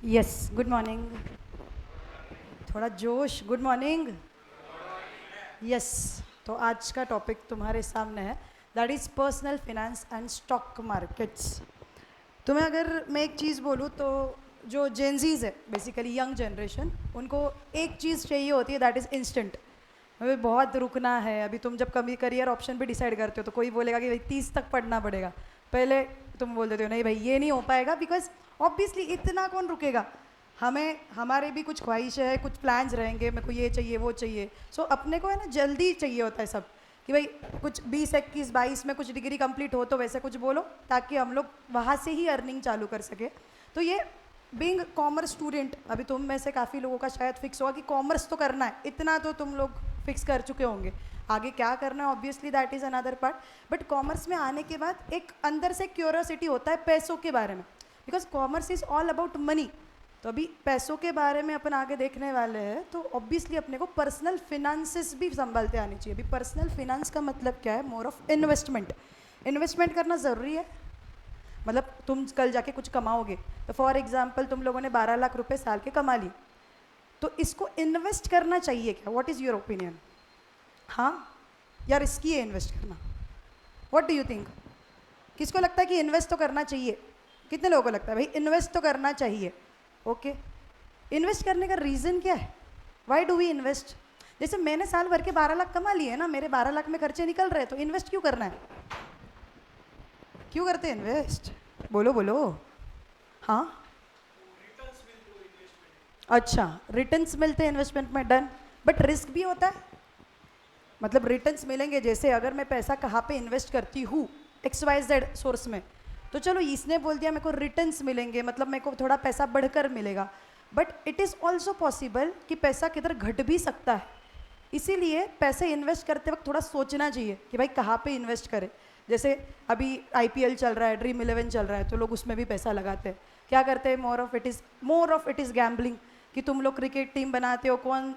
Yes, good morning. थोड़ा जोश। Good morning. Yes. तो आज का टॉपिक तुम्हारे सामने है, that is personal finance and stock markets. तुम्हें अगर मैं एक चीज़ बोलूँ तो जो जेनजीज है, बेसिकली यंग जनरेशन, उनको एक चीज़ चाहिए होती है, दैट इज़ इंस्टेंट। हमें बहुत रुकना है। अभी तुम जब कभी करियर ऑप्शन भी डिसाइड करते हो तो कोई बोलेगा कि भाई 30 तक पढ़ना पड़ेगा। पहले तुम बोल देते हो नहीं भाई ये नहीं हो पाएगा, बिकॉज ऑब्वियसली इतना कौन रुकेगा। हमें हमारे भी कुछ ख्वाहिशें हैं, कुछ प्लान्स रहेंगे, मेरे को ये चाहिए वो चाहिए। सो अपने को है ना जल्दी चाहिए होता है सब, कि भाई कुछ 20 21 22 में कुछ डिग्री कंप्लीट हो तो वैसे कुछ बोलो, ताकि हम लोग वहाँ से ही अर्निंग चालू कर सके। तो ये बीइंग कॉमर्स स्टूडेंट, अभी तुम में से काफ़ी लोगों का शायद फिक्स होगा कि कॉमर्स तो करना है, इतना तो तुम लोग फिक्स कर चुके होंगे। आगे क्या करना है obviously that is another part. But commerce में आने के बाद एक अंदर से क्यूरियोसिटी होता है पैसों के बारे में, because commerce is all about money. तो अभी पैसों के बारे में अपन आगे देखने वाले हैं, तो ऑब्वियसली अपने को पर्सनल फिनांसेस भी संभालते आनी चाहिए। अभी पर्सनल फिनांस का मतलब क्या है? More of investment. इन्वेस्टमेंट करना ज़रूरी है। मतलब तुम कल जाके कुछ कमाओगे, तो फॉर एग्जाम्पल तुम लोगों ने 12 लाख रुपए साल के कमा ली, तो इसको इन्वेस्ट करना चाहिए क्या? What is your opinion? हाँ या रिस्की है इन्वेस्ट करना? What do you think? किसको लगता है कि इन्वेस्ट तो करना चाहिए? कितने लोगों को लगता है भाई इन्वेस्ट तो करना चाहिए? ओके। इन्वेस्ट करने का रीज़न क्या है? Why do we invest? जैसे मैंने साल भर के 12 लाख कमा लिए ना, मेरे 12 लाख में खर्चे निकल रहे हैं, तो इन्वेस्ट क्यों करना है? क्यों करते हैं इन्वेस्ट? बोलो बोलो। हाँ, अच्छा, रिटर्न्स मिलते हैं इन्वेस्टमेंट में, डन। बट रिस्क भी होता है। मतलब रिटर्न्स मिलेंगे, जैसे अगर मैं पैसा कहाँ पे इन्वेस्ट करती हूँ, XYZ सोर्स में, तो चलो इसने बोल दिया मेरे को रिटर्न्स मिलेंगे, मतलब मेरे को थोड़ा पैसा बढ़कर मिलेगा। But it is also possible कि पैसा किधर घट भी सकता है। इसीलिए पैसे इन्वेस्ट करते वक्त थोड़ा सोचना चाहिए कि भाई कहाँ पे इन्वेस्ट करें। जैसे अभी IPL चल रहा है, ड्रीम 11 चल रहा है, तो लोग उसमें भी पैसा लगाते हैं। क्या करते हैं? More of it is gambling. कि तुम लोग क्रिकेट टीम बनाते हो, कौन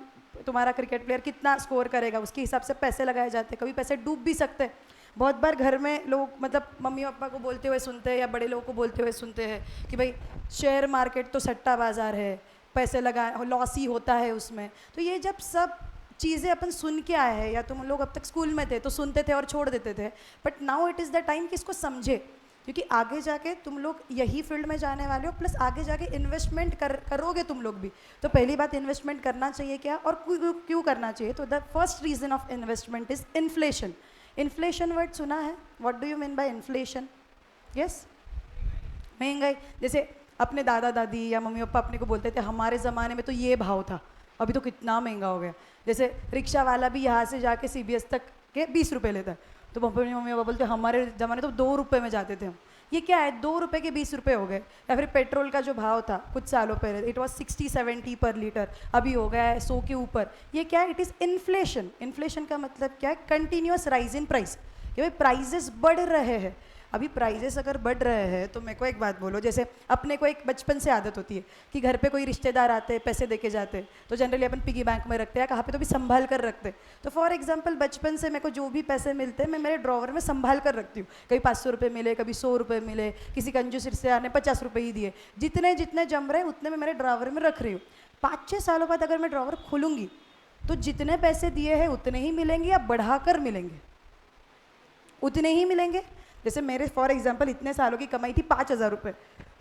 तुम्हारा क्रिकेट प्लेयर कितना स्कोर करेगा उसके हिसाब से पैसे लगाए जाते हैं। कभी पैसे डूब भी सकते हैं। बहुत बार घर में लोग, मतलब मम्मी पापा को बोलते हुए सुनते हैं या बड़े लोगों को बोलते हुए सुनते हैं कि भाई शेयर मार्केट तो सट्टा बाजार है, पैसे लगा लॉस ही होता है उसमें। तो ये जब सब चीज़ें अपन सुन के आए हैं, या तुम लोग अब तक स्कूल में थे तो सुनते थे और छोड़ देते थे, but now it is the time कि इसको समझे, क्योंकि आगे जाके तुम लोग यही फील्ड में जाने वाले हो, प्लस आगे जाके इन्वेस्टमेंट करोगे तुम लोग भी। तो पहली बात, इन्वेस्टमेंट करना चाहिए क्या और क्यों करना चाहिए? तो the first reason of investment is inflation. Inflation word सुना है? What do you mean by inflation? Yes, महंगाई। जैसे अपने दादा दादी या मम्मी पापा अपने को बोलते थे हमारे ज़माने में तो ये भाव था, अभी तो कितना महंगा हो गया। जैसे रिक्शा वाला भी यहाँ से जाके CBS तक के 20 रुपये लेता है, तो मम्मी मम्मी पापा बोलते हमारे ज़माने तो 2 रुपये में जाते थे हम। ये क्या है? 2 रुपये के 20 रुपये हो गए। या फिर पेट्रोल का जो भाव था कुछ सालों पहले, इट वॉज 60 70 पर लीटर, अभी हो गया है 100 के ऊपर। ये क्या है? It is inflation. इन्फ्लेशन का मतलब क्या है? Continuous rise in price. कि भाई प्राइजेस बढ़ रहे हैं। अभी प्राइजेस अगर बढ़ रहे हैं तो मेरे को एक बात बोलो, जैसे अपने को एक बचपन से आदत होती है कि घर पे कोई रिश्तेदार आते हैं, पैसे देके जाते हैं, तो जनरली अपन पिगी बैंक में रखते हैं, कहाँ पे तो भी संभाल कर रखते हैं। तो फॉर एग्जांपल बचपन से मेरे को जो भी पैसे मिलते हैं मैं मेरे ड्रॉवर में संभाल कर रखती हूँ। कभी 500 रुपये मिले, कभी 100 रुपये मिले, किसी कंजूस रिश्तेदार ने 50 रुपये ही दिए, जितने जितने जम रहे उतने मैं मेरे ड्रॉवर में रख रही हूँ। 5 6 सालों बाद अगर मैं ड्रॉवर खोलूँगी तो जितने पैसे दिए हैं उतने ही मिलेंगे या बढ़ाकर मिलेंगे? उतने ही मिलेंगे। जैसे मेरे फॉर एग्जांपल इतने सालों की कमाई थी 5,000 रुपये,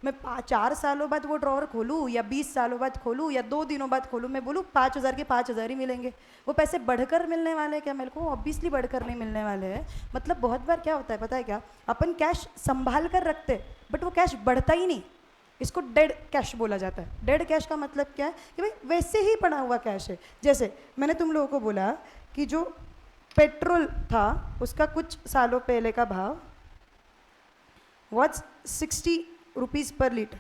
मैं 4 सालों बाद वो ड्रॉवर खोलूँ या 20 सालों बाद खोलूँ या 2 दिनों बाद खोलूँ, मैं बोलूँ 5,000 के 5,000 ही मिलेंगे। वो पैसे बढ़कर मिलने वाले हैं क्या मेरे को? ऑब्वियसली बढ़कर नहीं मिलने वाले हैं। मतलब बहुत बार क्या होता है पता है क्या? अपन कैश संभाल कर रखते बट वो कैश बढ़ता ही नहीं। इसको डेड कैश बोला जाता है। डेड कैश का मतलब क्या है? कि भाई वैसे ही पड़ा हुआ कैश है। जैसे मैंने तुम लोगों को बोला कि जो पेट्रोल था उसका कुछ सालों पहले का भाव वॉज 60 रुपीज़ पर लीटर।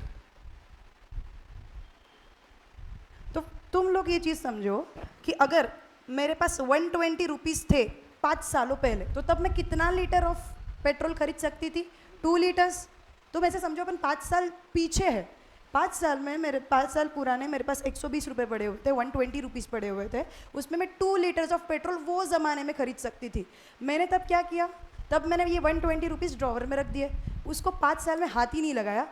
तो तुम लोग ये चीज़ समझो कि अगर मेरे पास 120 रुपीज़ थे 5 सालों पहले, तो तब मैं कितना लीटर ऑफ पेट्रोल खरीद सकती थी? 2 लीटर्स। तुम ऐसे समझो अपन 5 साल पीछे है। 5 साल में मेरे 5 साल पुराने मेरे पास 120 रुपये पड़े हुए थे, 120 रुपीज़ पड़े हुए थे, उसमें मैं 2 लीटर्स ऑफ पेट्रोल वो ज़माने में खरीद सकती थी। मैंने तब क्या किया? तब मैंने ये 120 रुपीज़ ड्रॉवर में रख दिए, उसको 5 साल में हाथ ही नहीं लगाया।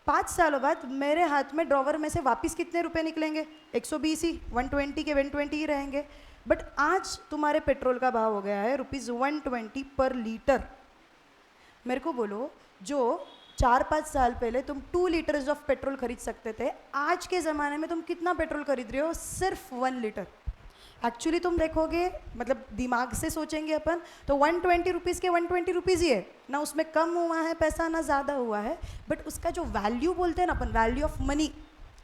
5 सालों बाद मेरे हाथ में ड्रॉवर में से वापस कितने रुपए निकलेंगे? 120 ही, 120 के 120 ही रहेंगे। बट आज तुम्हारे पेट्रोल का भाव हो गया है ₹120 पर लीटर। मेरे को बोलो, जो 4-5 साल पहले तुम 2 लीटर्स ऑफ पेट्रोल खरीद सकते थे, आज के ज़माने में तुम कितना पेट्रोल खरीद रहे हो? सिर्फ 1 लीटर। एक्चुअली तुम देखोगे, मतलब दिमाग से सोचेंगे अपन, तो 120 रुपीज़ के 120 रुपीज़ ही है ना, उसमें कम हुआ है पैसा ना ज़्यादा हुआ है। बट उसका जो वैल्यू बोलते हैं ना अपन, वैल्यू ऑफ मनी,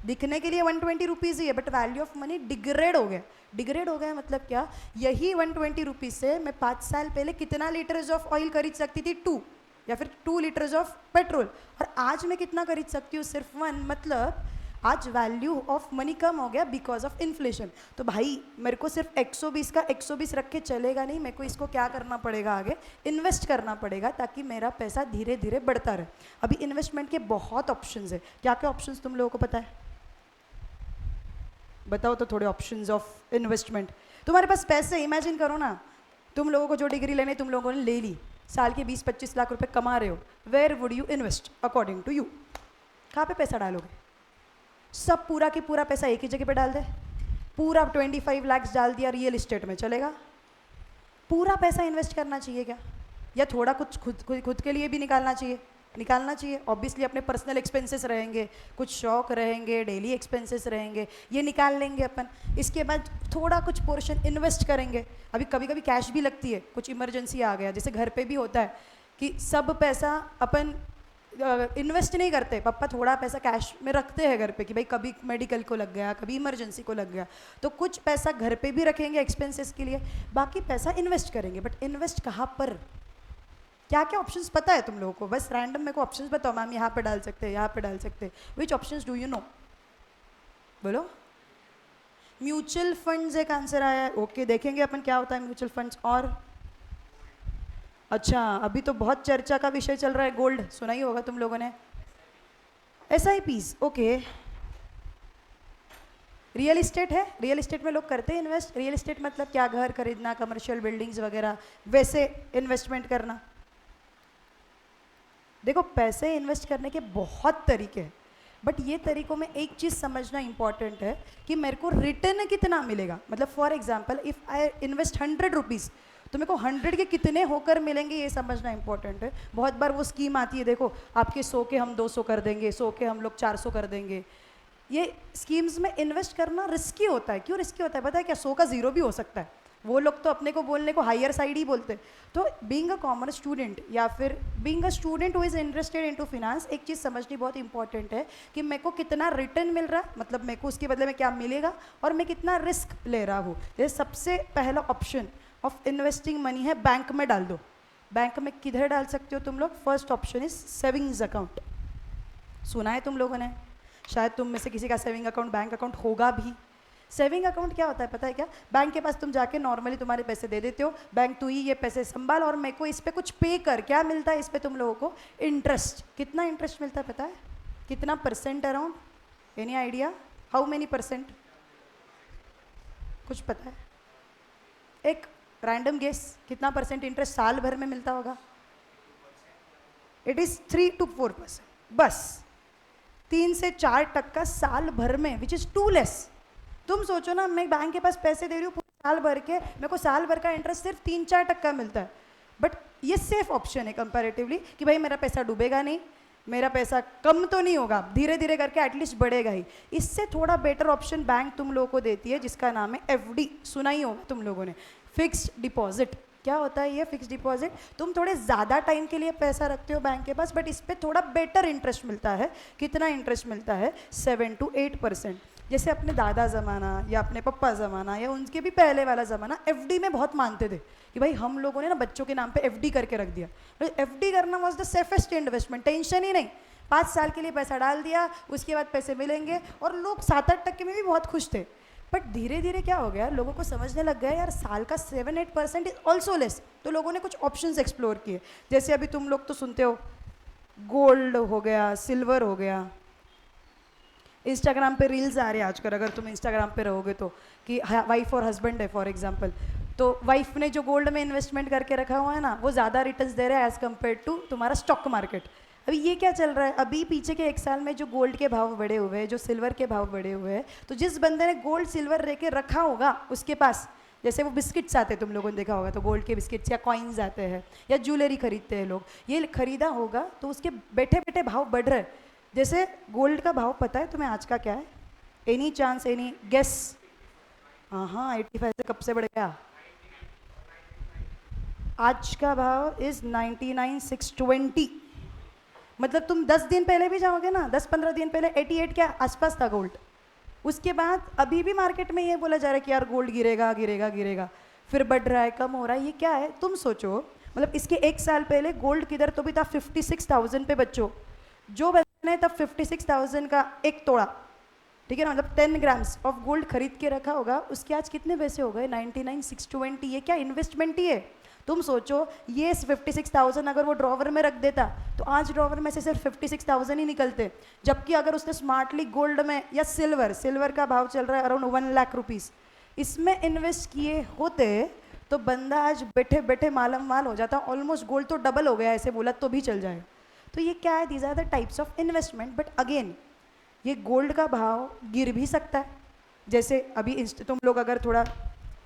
दिखने के लिए 120 रुपीज़ ही है, but value of money degrade हो गया। डिग्रेड हो गया मतलब क्या? यही 120 रुपीज़ से मैं 5 साल पहले कितना लीटर्स ऑफ ऑयल खरीद सकती थी? 2, या फिर 2 लीटर्स ऑफ पेट्रोल, और आज मैं कितना खरीद सकती हूँ? सिर्फ 1। मतलब आज वैल्यू ऑफ मनी कम हो गया बिकॉज ऑफ इन्फ्लेशन। तो भाई मेरे को सिर्फ 120 का 120 रख के चलेगा नहीं, मेरे को इसको क्या करना पड़ेगा? आगे इन्वेस्ट करना पड़ेगा, ताकि मेरा पैसा धीरे धीरे बढ़ता रहे। अभी इन्वेस्टमेंट के बहुत ऑप्शंस है। क्या क्या ऑप्शंस तुम लोगों को पता है? बताओ तो थोड़े ऑप्शंस ऑफ इन्वेस्टमेंट। तुम्हारे पास पैसे, इमेजिन करो ना, तुम लोगों को जो डिग्री लेने तुम लोगों ने ले ली, साल के 20-25 लाख रुपए कमा रहे हो, where would you invest according to you? कहाँ पे पैसा डालोगे? सब पूरा के पूरा पैसा एक ही जगह पे डाल दे? पूरा 25 लाख डाल दिया रियल इस्टेट में, चलेगा? पूरा पैसा इन्वेस्ट करना चाहिए क्या? या थोड़ा कुछ खुद के लिए भी निकालना चाहिए? निकालना चाहिए। ऑब्वियसली अपने पर्सनल एक्सपेंसेस रहेंगे, कुछ शौक रहेंगे, डेली एक्सपेंसेस रहेंगे, ये निकाल लेंगे अपन। इसके बाद थोड़ा कुछ पोर्शन इन्वेस्ट करेंगे। अभी कभी कभी कैश भी लगती है, कुछ इमरजेंसी आ गया, जैसे घर पे भी होता है कि सब पैसा अपन इन्वेस्ट नहीं करते, पापा थोड़ा पैसा कैश में रखते हैं घर पे कि भाई कभी मेडिकल को लग गया, कभी इमरजेंसी को लग गया, तो कुछ पैसा घर पे भी रखेंगे एक्सपेंसेस के लिए, बाकी पैसा इन्वेस्ट करेंगे। बट इन्वेस्ट कहाँ पर? क्या क्या ऑप्शंस पता है तुम लोगों को? बस रैंडम मेरे को ऑप्शंस बताओ, मैम यहाँ पे डाल सकते हैं, यहाँ पे डाल सकते हैं। विच ऑप्शंस डू यू नो? बोलो। म्यूचुअल फंड्स एक आंसर आया है। ओके, देखेंगे अपन क्या होता है म्यूचुअल फंड्स। और अच्छा, अभी तो बहुत चर्चा का विषय चल रहा है गोल्ड, सुना ही होगा तुम लोगों ने। SIPs, okay. रियल इस्टेट है, रियल इस्टेट में लोग करते हैं इन्वेस्ट। रियल इस्टेट मतलब क्या? घर खरीदना, कमर्शियल बिल्डिंग्स वगैरह, वैसे इन्वेस्टमेंट करना। देखो, पैसे इन्वेस्ट करने के बहुत तरीके हैं, बट ये तरीकों में एक चीज़ समझना इंपॉर्टेंट है कि मेरे को रिटर्न कितना मिलेगा। मतलब for example if I invest 100 rupees, तो मेरे को 100 के कितने होकर मिलेंगे, ये समझना इंपॉर्टेंट है। बहुत बार वो स्कीम आती है, देखो आपके 100 के हम 200 कर देंगे, 100 के हम लोग 400 कर देंगे। ये स्कीम्स में इन्वेस्ट करना रिस्की होता है। क्यों रिस्की होता है पता है क्या? 100 का ज़ीरो भी हो सकता है। वो लोग तो अपने को बोलने को हायर साइड ही बोलते हैं। तो बीइंग अ कॉमर्स स्टूडेंट या फिर being a student who is interested into finance, एक चीज़ समझनी बहुत इंपॉर्टेंट है कि मेरे को कितना रिटर्न मिल रहा है, मतलब मेरे को उसके बदले में क्या मिलेगा, और मैं कितना रिस्क ले रहा हूँ। जैसे सबसे पहला ऑप्शन ऑफ इन्वेस्टिंग मनी है बैंक में डाल दो। बैंक में किधर डाल सकते हो तुम लोग? First option is savings account. सुना है तुम लोगों ने? शायद तुम में से किसी का सेविंग अकाउंट, बैंक अकाउंट होगा भी। सेविंग अकाउंट क्या होता है पता है क्या? बैंक के पास तुम जाके नॉर्मली तुम्हारे पैसे दे देते हो, बैंक तू ही ये पैसे संभाल, और मेरे को इस पर कुछ पे कर। क्या मिलता है इस पर तुम लोगों को? इंटरेस्ट। कितना इंटरेस्ट मिलता है पता है? कितना percent around? Any idea? How many percent? कुछ पता है? एक रैंडम गेस, कितना परसेंट इंटरेस्ट साल भर में मिलता होगा? इट इज 3 to 4%, बस 3 से 4% साल भर में, विच इज टू लेस। तुम सोचो ना, मैं बैंक के पास पैसे दे रही हूँ पूरे साल भर के, मेरे को साल भर का इंटरेस्ट सिर्फ 3-4% मिलता है। बट ये सेफ ऑप्शन है कंपैरेटिवली कि भाई मेरा पैसा डूबेगा नहीं, मेरा पैसा कम तो नहीं होगा, धीरे धीरे करके एटलीस्ट बढ़ेगा ही। इससे थोड़ा बेटर ऑप्शन बैंक तुम लोगों को देती है, जिसका नाम है FD। सुना ही होगा तुम लोगों ने, फिक्स्ड डिपॉजिट। क्या होता है ये फिक्स डिपॉजिट? तुम थोड़े ज़्यादा टाइम के लिए पैसा रखते हो बैंक के पास, बट इस पर थोड़ा बेटर इंटरेस्ट मिलता है। कितना इंटरेस्ट मिलता है? 7 to 8%। जैसे अपने दादा ज़माना या अपने पप्पा ज़माना या उनके भी पहले वाला ज़माना FD में बहुत मानते थे कि भाई हम लोगों ने ना बच्चों के नाम पे FD करके रख दिया। FD करना was the safest investment, tension ही नहीं। 5 साल के लिए पैसा डाल दिया, उसके बाद पैसे मिलेंगे, और लोग 7-8% में भी बहुत खुश थे। बट धीरे धीरे क्या हो गया, लोगों को समझने लग गया यार साल का 7-8% इज ऑल्सो लेस। तो लोगों ने कुछ ऑप्शंस एक्सप्लोर किए। जैसे अभी तुम लोग तो सुनते हो गोल्ड हो गया, सिल्वर हो गया, इंस्टाग्राम पे रील्स आ रहे हैं आजकल, अगर तुम इंस्टाग्राम पे रहोगे तो, कि वाइफ और हस्बैंड है फॉर एग्जांपल, तो वाइफ ने जो गोल्ड में इन्वेस्टमेंट करके रखा हुआ है ना, वो ज़्यादा रिटर्न्स दे रहा है एज़ कम्पेयर टू तुम्हारा स्टॉक मार्केट। अभी ये क्या चल रहा है, अभी पीछे के 1 साल में जो गोल्ड के भाव बढ़े हुए हैं, जो सिल्वर के भाव बढ़े हुए हैं, तो जिस बंदे ने गोल्ड सिल्वर रह के रखा होगा उसके पास, जैसे वो बिस्किट्स आते हैं, तुम लोगों ने देखा होगा, तो गोल्ड के बिस्किट्स या कॉइन्स आते हैं या ज्वेलरी खरीदते हैं लोग, ये खरीदा होगा तो उसके बैठे बैठे भाव बढ़ रहे हैं। जैसे गोल्ड का भाव पता है तुम्हें आज का क्या है? Any chance, any guess? हाँ 85 से कब से बढ़ गया? आज का भाव इज 99,620। मतलब तुम 10 दिन पहले भी जाओगे ना, 10-15 दिन पहले 88 के आसपास था गोल्ड। उसके बाद अभी भी मार्केट में ये बोला जा रहा है कि यार गोल्ड गिरेगा गिरेगा गिरेगा, फिर बढ़ रहा है, कम हो रहा है, ये क्या है? तुम सोचो, मतलब इसके 1 साल पहले गोल्ड किधर तो भी था 56,000 पे बच्चों, जो बच्चे ने तब 56,000 का एक तोड़ा, ठीक है ना, मतलब 10 ग्राम्स ऑफ गोल्ड खरीद के रखा होगा, उसके आज कितने पैसे हो गए? 99,620। ये क्या इन्वेस्टमेंट ही है? तुम सोचो, ये 56,000 अगर वो ड्रॉवर में रख देता तो आज ड्रॉवर में से सिर्फ 56,000 ही निकलते, जबकि अगर उसने स्मार्टली गोल्ड में या सिल्वर का भाव चल रहा है अराउंड 1 लाख रुपीज़, इसमें इन्वेस्ट किए होते तो बंदा आज बैठे बैठे मालम माल हो जाता। ऑलमोस्ट गोल्ड तो डबल हो गया, ऐसे बोला तो भी चल जाएगा। तो ये क्या है? These are the types of investment. But again ये गोल्ड का भाव गिर भी सकता है। जैसे अभी तुम लोग अगर थोड़ा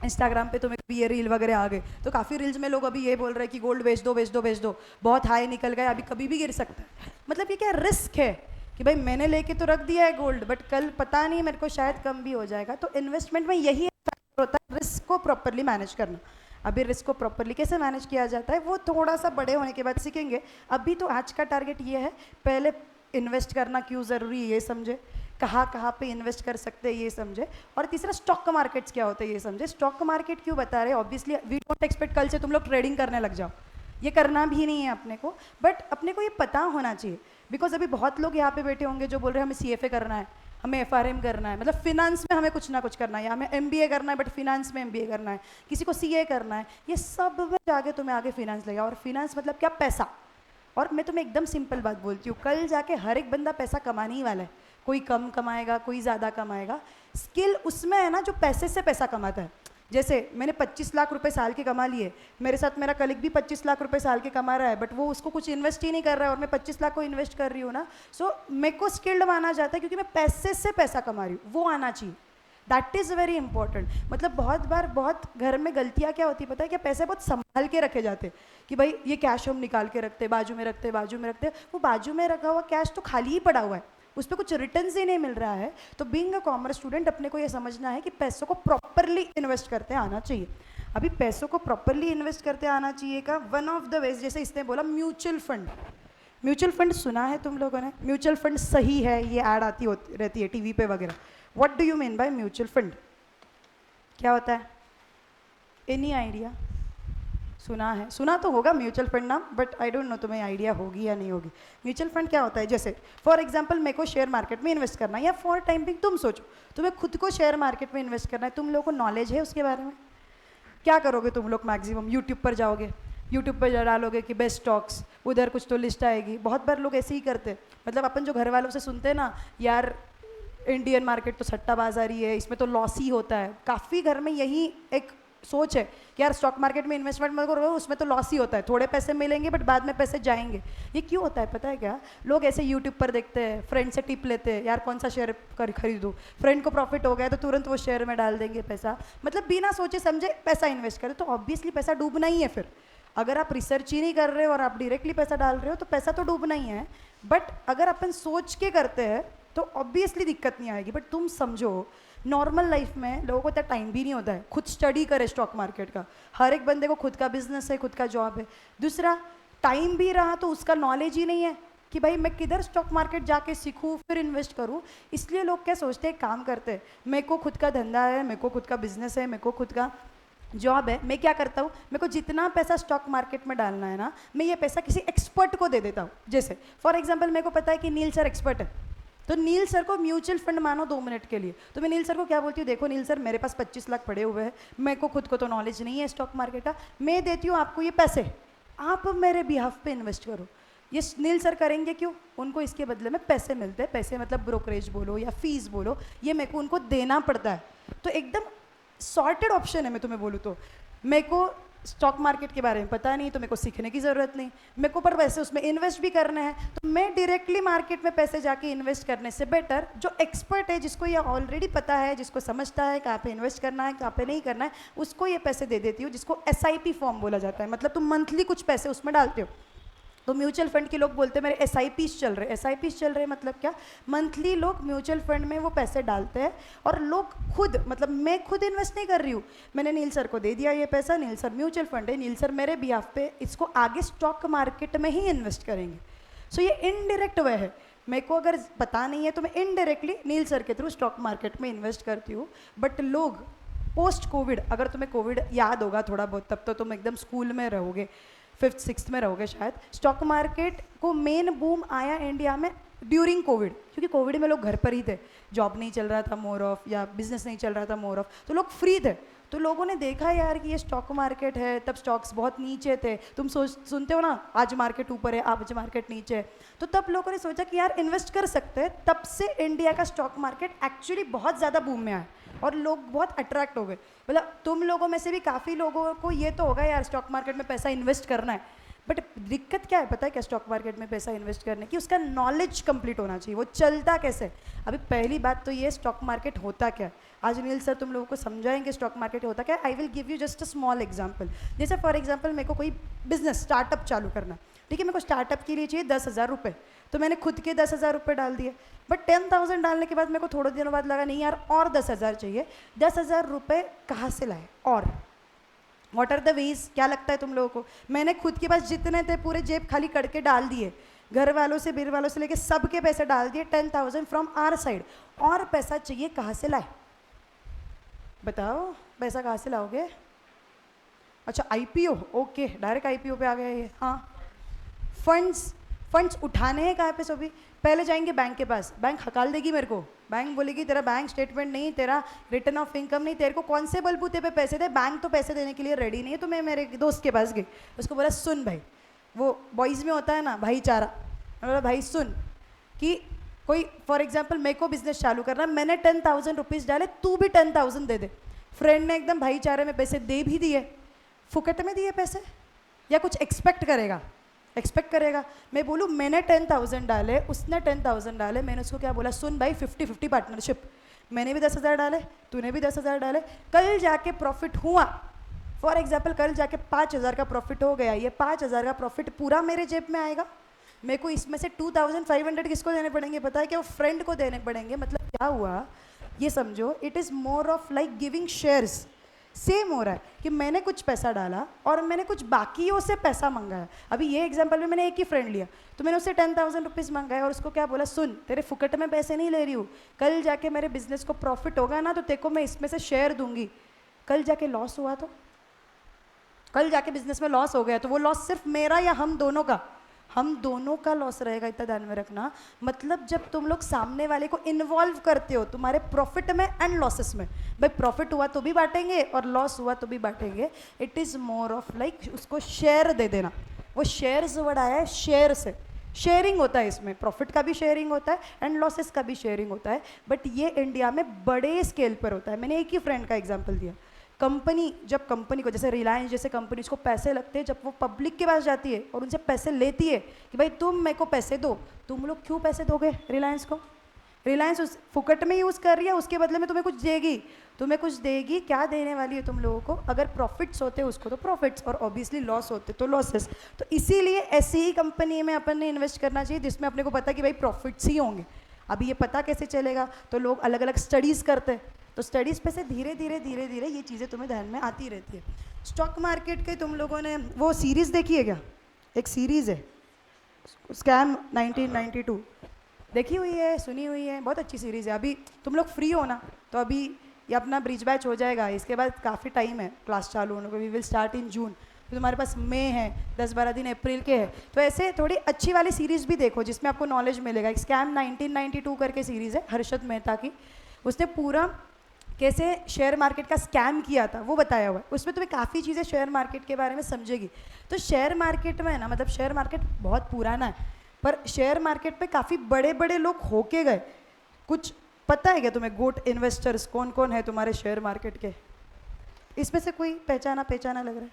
इंस्टाग्राम पे तुम्हें कभी ये रील वगैरह आ गए तो काफ़ी रील्स में लोग अभी ये बोल रहे हैं कि गोल्ड बेच दो बेच दो बेच दो, बहुत हाई निकल गया, अभी कभी भी गिर सकता है। मतलब ये क्या रिस्क है कि भाई मैंने लेके तो रख दिया है गोल्ड, बट कल पता नहीं मेरे को शायद कम भी हो जाएगा। तो इन्वेस्टमेंट में यही फैक्टर होता है, रिस्क को प्रॉपरली मैनेज करना। अभी रिस्क को प्रॉपरली कैसे मैनेज किया जाता है वो थोड़ा सा बड़े होने के बाद सीखेंगे। अभी तो आज का टारगेट ये है, पहले इन्वेस्ट करना क्यों ज़रूरी है ये समझे, कहाँ कहाँ पे इन्वेस्ट कर सकते हैं ये समझे, और तीसरा स्टॉक मार्केट्स क्या होते हैं ये समझे। स्टॉक मार्केट क्यों बता रहे हैं? ऑब्वियसली वी डोंट एक्सपेक्ट कल से तुम लोग ट्रेडिंग करने लग जाओ, ये करना भी नहीं है अपने को, बट अपने को ये पता होना चाहिए। बिकॉज अभी बहुत लोग यहाँ पे बैठे होंगे जो बोल रहे हैं हमें CFA करना है, हमें FRM करना है, मतलब फिनांस में हमें कुछ ना कुछ करना है, या हमें MBA करना है बट फिनांस में MBA करना है, किसी को CA करना है, ये सब में जाके तुम्हें आगे फिनांस लगेगा। और फिनांस मतलब क्या? पैसा। और मैं तुम्हें एकदम सिंपल बात बोलती हूँ, कल जाके हर एक बंदा पैसा कमाने ही वाला है, कोई कम कमाएगा कोई ज़्यादा कमाएगा। स्किल उसमें है ना जो पैसे से पैसा कमाता है। जैसे मैंने 25 लाख रुपए साल के कमा लिए, मेरे साथ मेरा कलीग भी 25 लाख रुपए साल के कमा रहा है, बट वो उसको कुछ इन्वेस्ट ही नहीं कर रहा है और मैं 25 लाख को इन्वेस्ट कर रही हूँ ना। सो मेरे को स्किल्ड माना जाता है क्योंकि मैं पैसे से पैसा कमा रही हूँ, वो आना चाहिए। That is very important. मतलब बहुत बार बहुत घर में गलतियाँ क्या होती है पता है क्या? पैसे बहुत संभाल के रखे जाते कि भाई ये कैश हम निकाल के रखते, बाजू में रखते बाजू में रखते, वो बाजू में रखा हुआ कैश तो खाली ही पड़ा हुआ है, उस पर कुछ रिटर्न्स ही नहीं मिल रहा है। तो बीइंग अ कॉमर्स स्टूडेंट अपने को ये समझना है कि पैसों को प्रॉपरली इन्वेस्ट करते आना चाहिए। अभी पैसों को प्रॉपरली इन्वेस्ट करते आना चाहिए का वन ऑफ द वेज, जैसे इसने बोला म्यूचुअल फंड। म्यूचुअल फंड सुना है तुम लोगों ने? म्यूचुअल फंड सही है, ये ऐड आती होती रहती है टीवी पे वगैरह। What do you mean by mutual fund? क्या होता है? Any idea? सुना है? सुना तो होगा म्यूचुअल फंड नाम, बट आई डोंट नो तुम्हें आइडिया होगी या नहीं होगी। म्यूचुअल फंड क्या होता है? जैसे फॉर एग्जांपल मेरे को शेयर मार्केट में इन्वेस्ट करना है, या फॉर टाइम बिंग तुम सोचो तुम्हें खुद को शेयर मार्केट में इन्वेस्ट करना है, तुम लोगों को नॉलेज है उसके बारे में? क्या करोगे तुम लोग? मैक्सिमम यूट्यूब पर जाओगे, यूट्यूब पर डालोगे कि बेस्ट स्टॉक्स, उधर कुछ तो लिस्ट आएगी। बहुत बार लोग ऐसे ही करते, मतलब अपन जो घर वालों से सुनते हैं ना, यार इंडियन मार्केट तो सट्टाबाजारी है, इसमें तो लॉस ही होता है। काफ़ी घर में यही एक सोच है कि यार स्टॉक मार्केट में इन्वेस्टमेंट मत करो, उसमें तो लॉस ही होता है, थोड़े पैसे मिलेंगे बट बाद में पैसे जाएंगे। ये क्यों होता है पता है क्या? लोग ऐसे यूट्यूब पर देखते हैं, फ्रेंड से टिप लेते हैं, यार कौन सा शेयर खरीदो, फ्रेंड को प्रॉफिट हो गया तो तुरंत वो शेयर में डाल देंगे पैसा, मतलब बिना सोचे समझे पैसा इन्वेस्ट करें, तो ऑब्वियसली पैसा डूबना ही है। फिर अगर आप रिसर्च ही नहीं कर रहे हो और आप डायरेक्टली पैसा डाल रहे हो तो पैसा तो डूबना ही है। बट अगर अपन सोच के करते हैं तो ऑब्वियसली दिक्कत नहीं आएगी। बट तुम समझो नॉर्मल लाइफ में लोगों को इतना टाइम भी नहीं होता है खुद स्टडी करे स्टॉक मार्केट का। हर एक बंदे को खुद का बिजनेस है, खुद का जॉब है। दूसरा, टाइम भी रहा तो उसका नॉलेज ही नहीं है कि भाई मैं किधर स्टॉक मार्केट जाके सीखूं फिर इन्वेस्ट करूं। इसलिए लोग क्या सोचते हैं, काम करते हैं, मेरे को खुद का धंधा है, मेरे को खुद का बिजनेस है, मेरे को खुद का जॉब है, मैं क्या करता हूँ, मेरे को जितना पैसा स्टॉक मार्केट में डालना है ना, मैं ये पैसा किसी एक्सपर्ट को दे देता हूँ। जैसे फॉर एग्जाम्पल मेरे को पता है कि नील सर एक्सपर्ट है, तो नील सर को म्यूचुअल फंड मानो 2 मिनट के लिए, तो मैं नील सर को क्या बोलती हूँ, देखो नील सर मेरे पास 25 लाख पड़े हुए हैं, मेरे को खुद को तो नॉलेज नहीं है स्टॉक मार्केट का, मैं देती हूँ आपको ये पैसे, आप मेरे बिहाफ पे इन्वेस्ट करो। ये नील सर करेंगे क्यों? उनको इसके बदले में पैसे मिलते हैं, पैसे मतलब ब्रोकरेज बोलो या फीस बोलो, ये मेरे को उनको देना पड़ता है। तो एकदम सॉर्टेड ऑप्शन है। मैं तुम्हें बोलूँ तो मेरे को स्टॉक मार्केट के बारे में पता नहीं, तो मेरे को सीखने की ज़रूरत नहीं, मेरे को पर वैसे उसमें इन्वेस्ट भी करना है, तो मैं डायरेक्टली मार्केट में पैसे जाके इन्वेस्ट करने से बेटर जो एक्सपर्ट है, जिसको ये ऑलरेडी पता है, जिसको समझता है कहाँ पे इन्वेस्ट करना है कहाँ पे नहीं करना है, उसको ये पैसे दे देती हूँ, जिसको SIP फॉर्म बोला जाता है। मतलब तुम मंथली कुछ पैसे उसमें डालते हो। तो म्यूचुअल फंड के लोग बोलते हैं मेरे SIPs चल रहे, SIPs चल रहे मतलब क्या, मंथली लोग म्यूचुअल फंड में वो पैसे डालते हैं, और लोग खुद, मतलब मैं खुद इन्वेस्ट नहीं कर रही हूँ, मैंने नील सर को दे दिया ये पैसा, नील सर म्यूचुअल फंड है, नील सर मेरे बिहाफ पे इसको आगे स्टॉक मार्केट में ही इन्वेस्ट करेंगे। सो ये इनडायरेक्ट वे है, मेरे को अगर पता नहीं है तो मैं इनडायरेक्टली नील सर के थ्रू स्टॉक मार्केट में इन्वेस्ट करती हूँ। बट लोग पोस्ट कोविड, अगर तुम्हें कोविड याद होगा थोड़ा बहुत, तब तो तुम एकदम स्कूल में रहोगे, 5th 6th में रहोगे शायद, स्टॉक मार्केट को मेन बूम आया इंडिया में ड्यूरिंग कोविड, क्योंकि कोविड में लोग घर पर ही थे, जॉब नहीं चल रहा था मोर ऑफ, या बिजनेस नहीं चल रहा था मोर ऑफ, तो लोग फ्री थे, तो लोगों ने देखा यार कि ये स्टॉक मार्केट है, तब स्टॉक्स बहुत नीचे थे, तुम सुनते हो ना आज मार्केट ऊपर है, आज मार्केट नीचे है, तो तब लोगों ने सोचा कि यार इन्वेस्ट कर सकते हैं, तब से इंडिया का स्टॉक मार्केट एक्चुअली बहुत ज़्यादा बूम में आया और लोग बहुत अट्रैक्ट हो गए। मतलब तुम लोगों में से भी काफ़ी लोगों को ये तो होगा यार स्टॉक मार्केट में पैसा इन्वेस्ट करना है, बट दिक्कत क्या है पता है क्या स्टॉक मार्केट में पैसा इन्वेस्ट करने की, उसका नॉलेज कंप्लीट होना चाहिए, वो चलता कैसे। अभी पहली बात तो ये स्टॉक मार्केट होता क्या है, आज नील सर तुम लोगों को समझाएंगे स्टॉक मार्केट होता क्या है। I will give you just a small example. जैसे फॉर एग्जांपल मेरे को कोई बिजनेस स्टार्टअप चालू करना, ठीक है, मेरे को स्टार्टअप के लिए चाहिए 10,000 रुपये, तो मैंने खुद के 10,000 रुपये डाल दिए, बट 10,000 डालने के बाद मेरे को थोड़े दिनों बाद लगा नहीं यार और 10,000 चाहिए, 10,000 रुपये कहाँ से लाए, और व्हाट आर द वेज, क्या लगता है तुम लोगों को, मैंने खुद के पास जितने थे पूरे जेब खाली करके डाल दिए, घर वालों से बीर वालों से लेके सबके पैसे डाल दिए, 10,000 फ्रॉम आवर साइड, और पैसा चाहिए कहाँ से लाए, बताओ पैसा कहाँ से लाओगे। अच्छा IPO, ओके डायरेक्ट IPO पे आ गए ये। हाँ, फंड्स उठाने हैं कहाँ पे सभी, पहले जाएंगे बैंक के पास, बैंक हकाल देगी मेरे को, बैंक बोलेगी तेरा बैंक स्टेटमेंट नहीं, तेरा रिटर्न ऑफ इनकम नहीं, तेरे को कौन से बलबूते पे पैसे दे, बैंक तो पैसे देने के लिए रेडी नहीं है। तो मैं मेरे दोस्त के पास गई, उसको बोला सुन भाई, वो बॉयज़ में होता है ना भाईचारा, बोला भाई सुन कि कोई फॉर एग्जाम्पल मेरे को बिजनेस चालू करना, मैंने 10,000 रुपीज़ डाले, तू भी 10,000 दे दे। फ्रेंड ने एकदम भाईचारे में पैसे दे भी दिए, फुकट में दिए पैसे, या कुछ एक्सपेक्ट करेगा। मैं बोलूँ मैंने 10,000 डाले, उसने 10,000 डाले, मैंने उसको क्या बोला, सुन भाई 50-50 पार्टनरशिप, मैंने भी 10,000 डाले, तूने भी 10,000 डाले, कल जाके प्रॉफिट हुआ, फॉर एग्जाम्पल कल जाके 5,000 का प्रॉफिट हो गया, ये 5,000 का प्रॉफिट पूरा मेरे जेब में आएगा, मेरे को इसमें से 2,500 किसको देने पड़ेंगे पता है क्या, वो फ्रेंड को देने पड़ेंगे। मतलब क्या हुआ ये समझो, it is more of like giving shares. Same हो रहा है कि मैंने कुछ पैसा डाला और मैंने कुछ बाकियों से पैसा मंगाया। अभी ये एग्जांपल में मैंने एक ही फ्रेंड लिया, तो मैंने उससे 10,000 रुपीज़ मंगाया और उसको क्या बोला, सुन तेरे फुकट में पैसे नहीं ले रही हूँ, कल जाके मेरे बिजनेस को प्रॉफिट होगा ना तो तेरे को मैं इसमें से शेयर दूंगी, कल जाके लॉस हुआ तो, कल जाके बिजनेस में लॉस हो गया तो वो लॉस सिर्फ मेरा या हम दोनों का लॉस रहेगा, इतना ध्यान में रखना। मतलब जब तुम लोग सामने वाले को इन्वॉल्व करते हो तुम्हारे प्रॉफिट में एंड लॉसेस में, भाई प्रॉफिट हुआ तो भी बांटेंगे और लॉस हुआ तो भी बांटेंगे, it is more of like उसको शेयर दे देना। वो शेयर्स वर्ड आया है शेयर से, शेयरिंग होता है इसमें, प्रॉफिट का भी शेयरिंग होता है एंड लॉसेस का भी शेयरिंग होता है, बट ये इंडिया में बड़े स्केल पर होता है। मैंने एक ही फ्रेंड का एग्जाम्पल दिया, जब कंपनी को, जैसे रिलायंस जैसे कंपनी, उसको पैसे लगते हैं, जब वो पब्लिक के पास जाती है और उनसे पैसे लेती है कि भाई तुम मेरे को पैसे दो, तुम लोग क्यों पैसे दोगे रिलायंस को, रिलायंस उस फुकट में यूज़ कर रही है, उसके बदले में तुम्हें कुछ देगी, क्या देने वाली है तुम लोगों को, अगर प्रॉफिट्स होते उसको तो प्रॉफिट्स और ऑब्वियसली लॉस होते तो लॉसेस। तो इसीलिए ऐसी ही कंपनी में अपन ने इन्वेस्ट करना चाहिए जिसमें अपने को पता कि भाई प्रॉफिट्स ही होंगे। अभी ये पता कैसे चलेगा, तो लोग अलग अलग स्टडीज़ करते हैं, तो स्टडीज़ पे से धीरे धीरे ये चीज़ें तुम्हें ध्यान में आती रहती है। स्टॉक मार्केट के तुम लोगों ने वो सीरीज़ देखी है क्या, एक सीरीज़ है स्कैम 1992, देखी हुई है, सुनी हुई है, बहुत अच्छी सीरीज़ है। अभी तुम लोग फ्री हो ना, तो अभी ये अपना ब्रिज बैच हो जाएगा, इसके बाद काफ़ी टाइम है क्लास चालू होने को, वी विल स्टार्ट इन जून, तो तुम्हारे पास मई है, 10-12 दिन अप्रैल के है, तो ऐसे थोड़ी अच्छी वाली सीरीज़ भी देखो जिसमें आपको नॉलेज मिलेगा। एक स्कैम 1992 करके सीरीज़ है हर्षद मेहता की, उसने पूरा कैसे शेयर मार्केट का स्कैम किया था वो बताया हुआ है, उसमें तुम्हें काफ़ी चीज़ें शेयर मार्केट के बारे में समझेगी। तो शेयर मार्केट में है ना, मतलब शेयर मार्केट बहुत पुराना है, पर शेयर मार्केट पे काफ़ी बड़े बड़े लोग होके गए। कुछ पता है क्या तुम्हें, गोट इन्वेस्टर्स कौन कौन है तुम्हारे शेयर मार्केट के, इसमें से कोई पहचाना लग रहा है,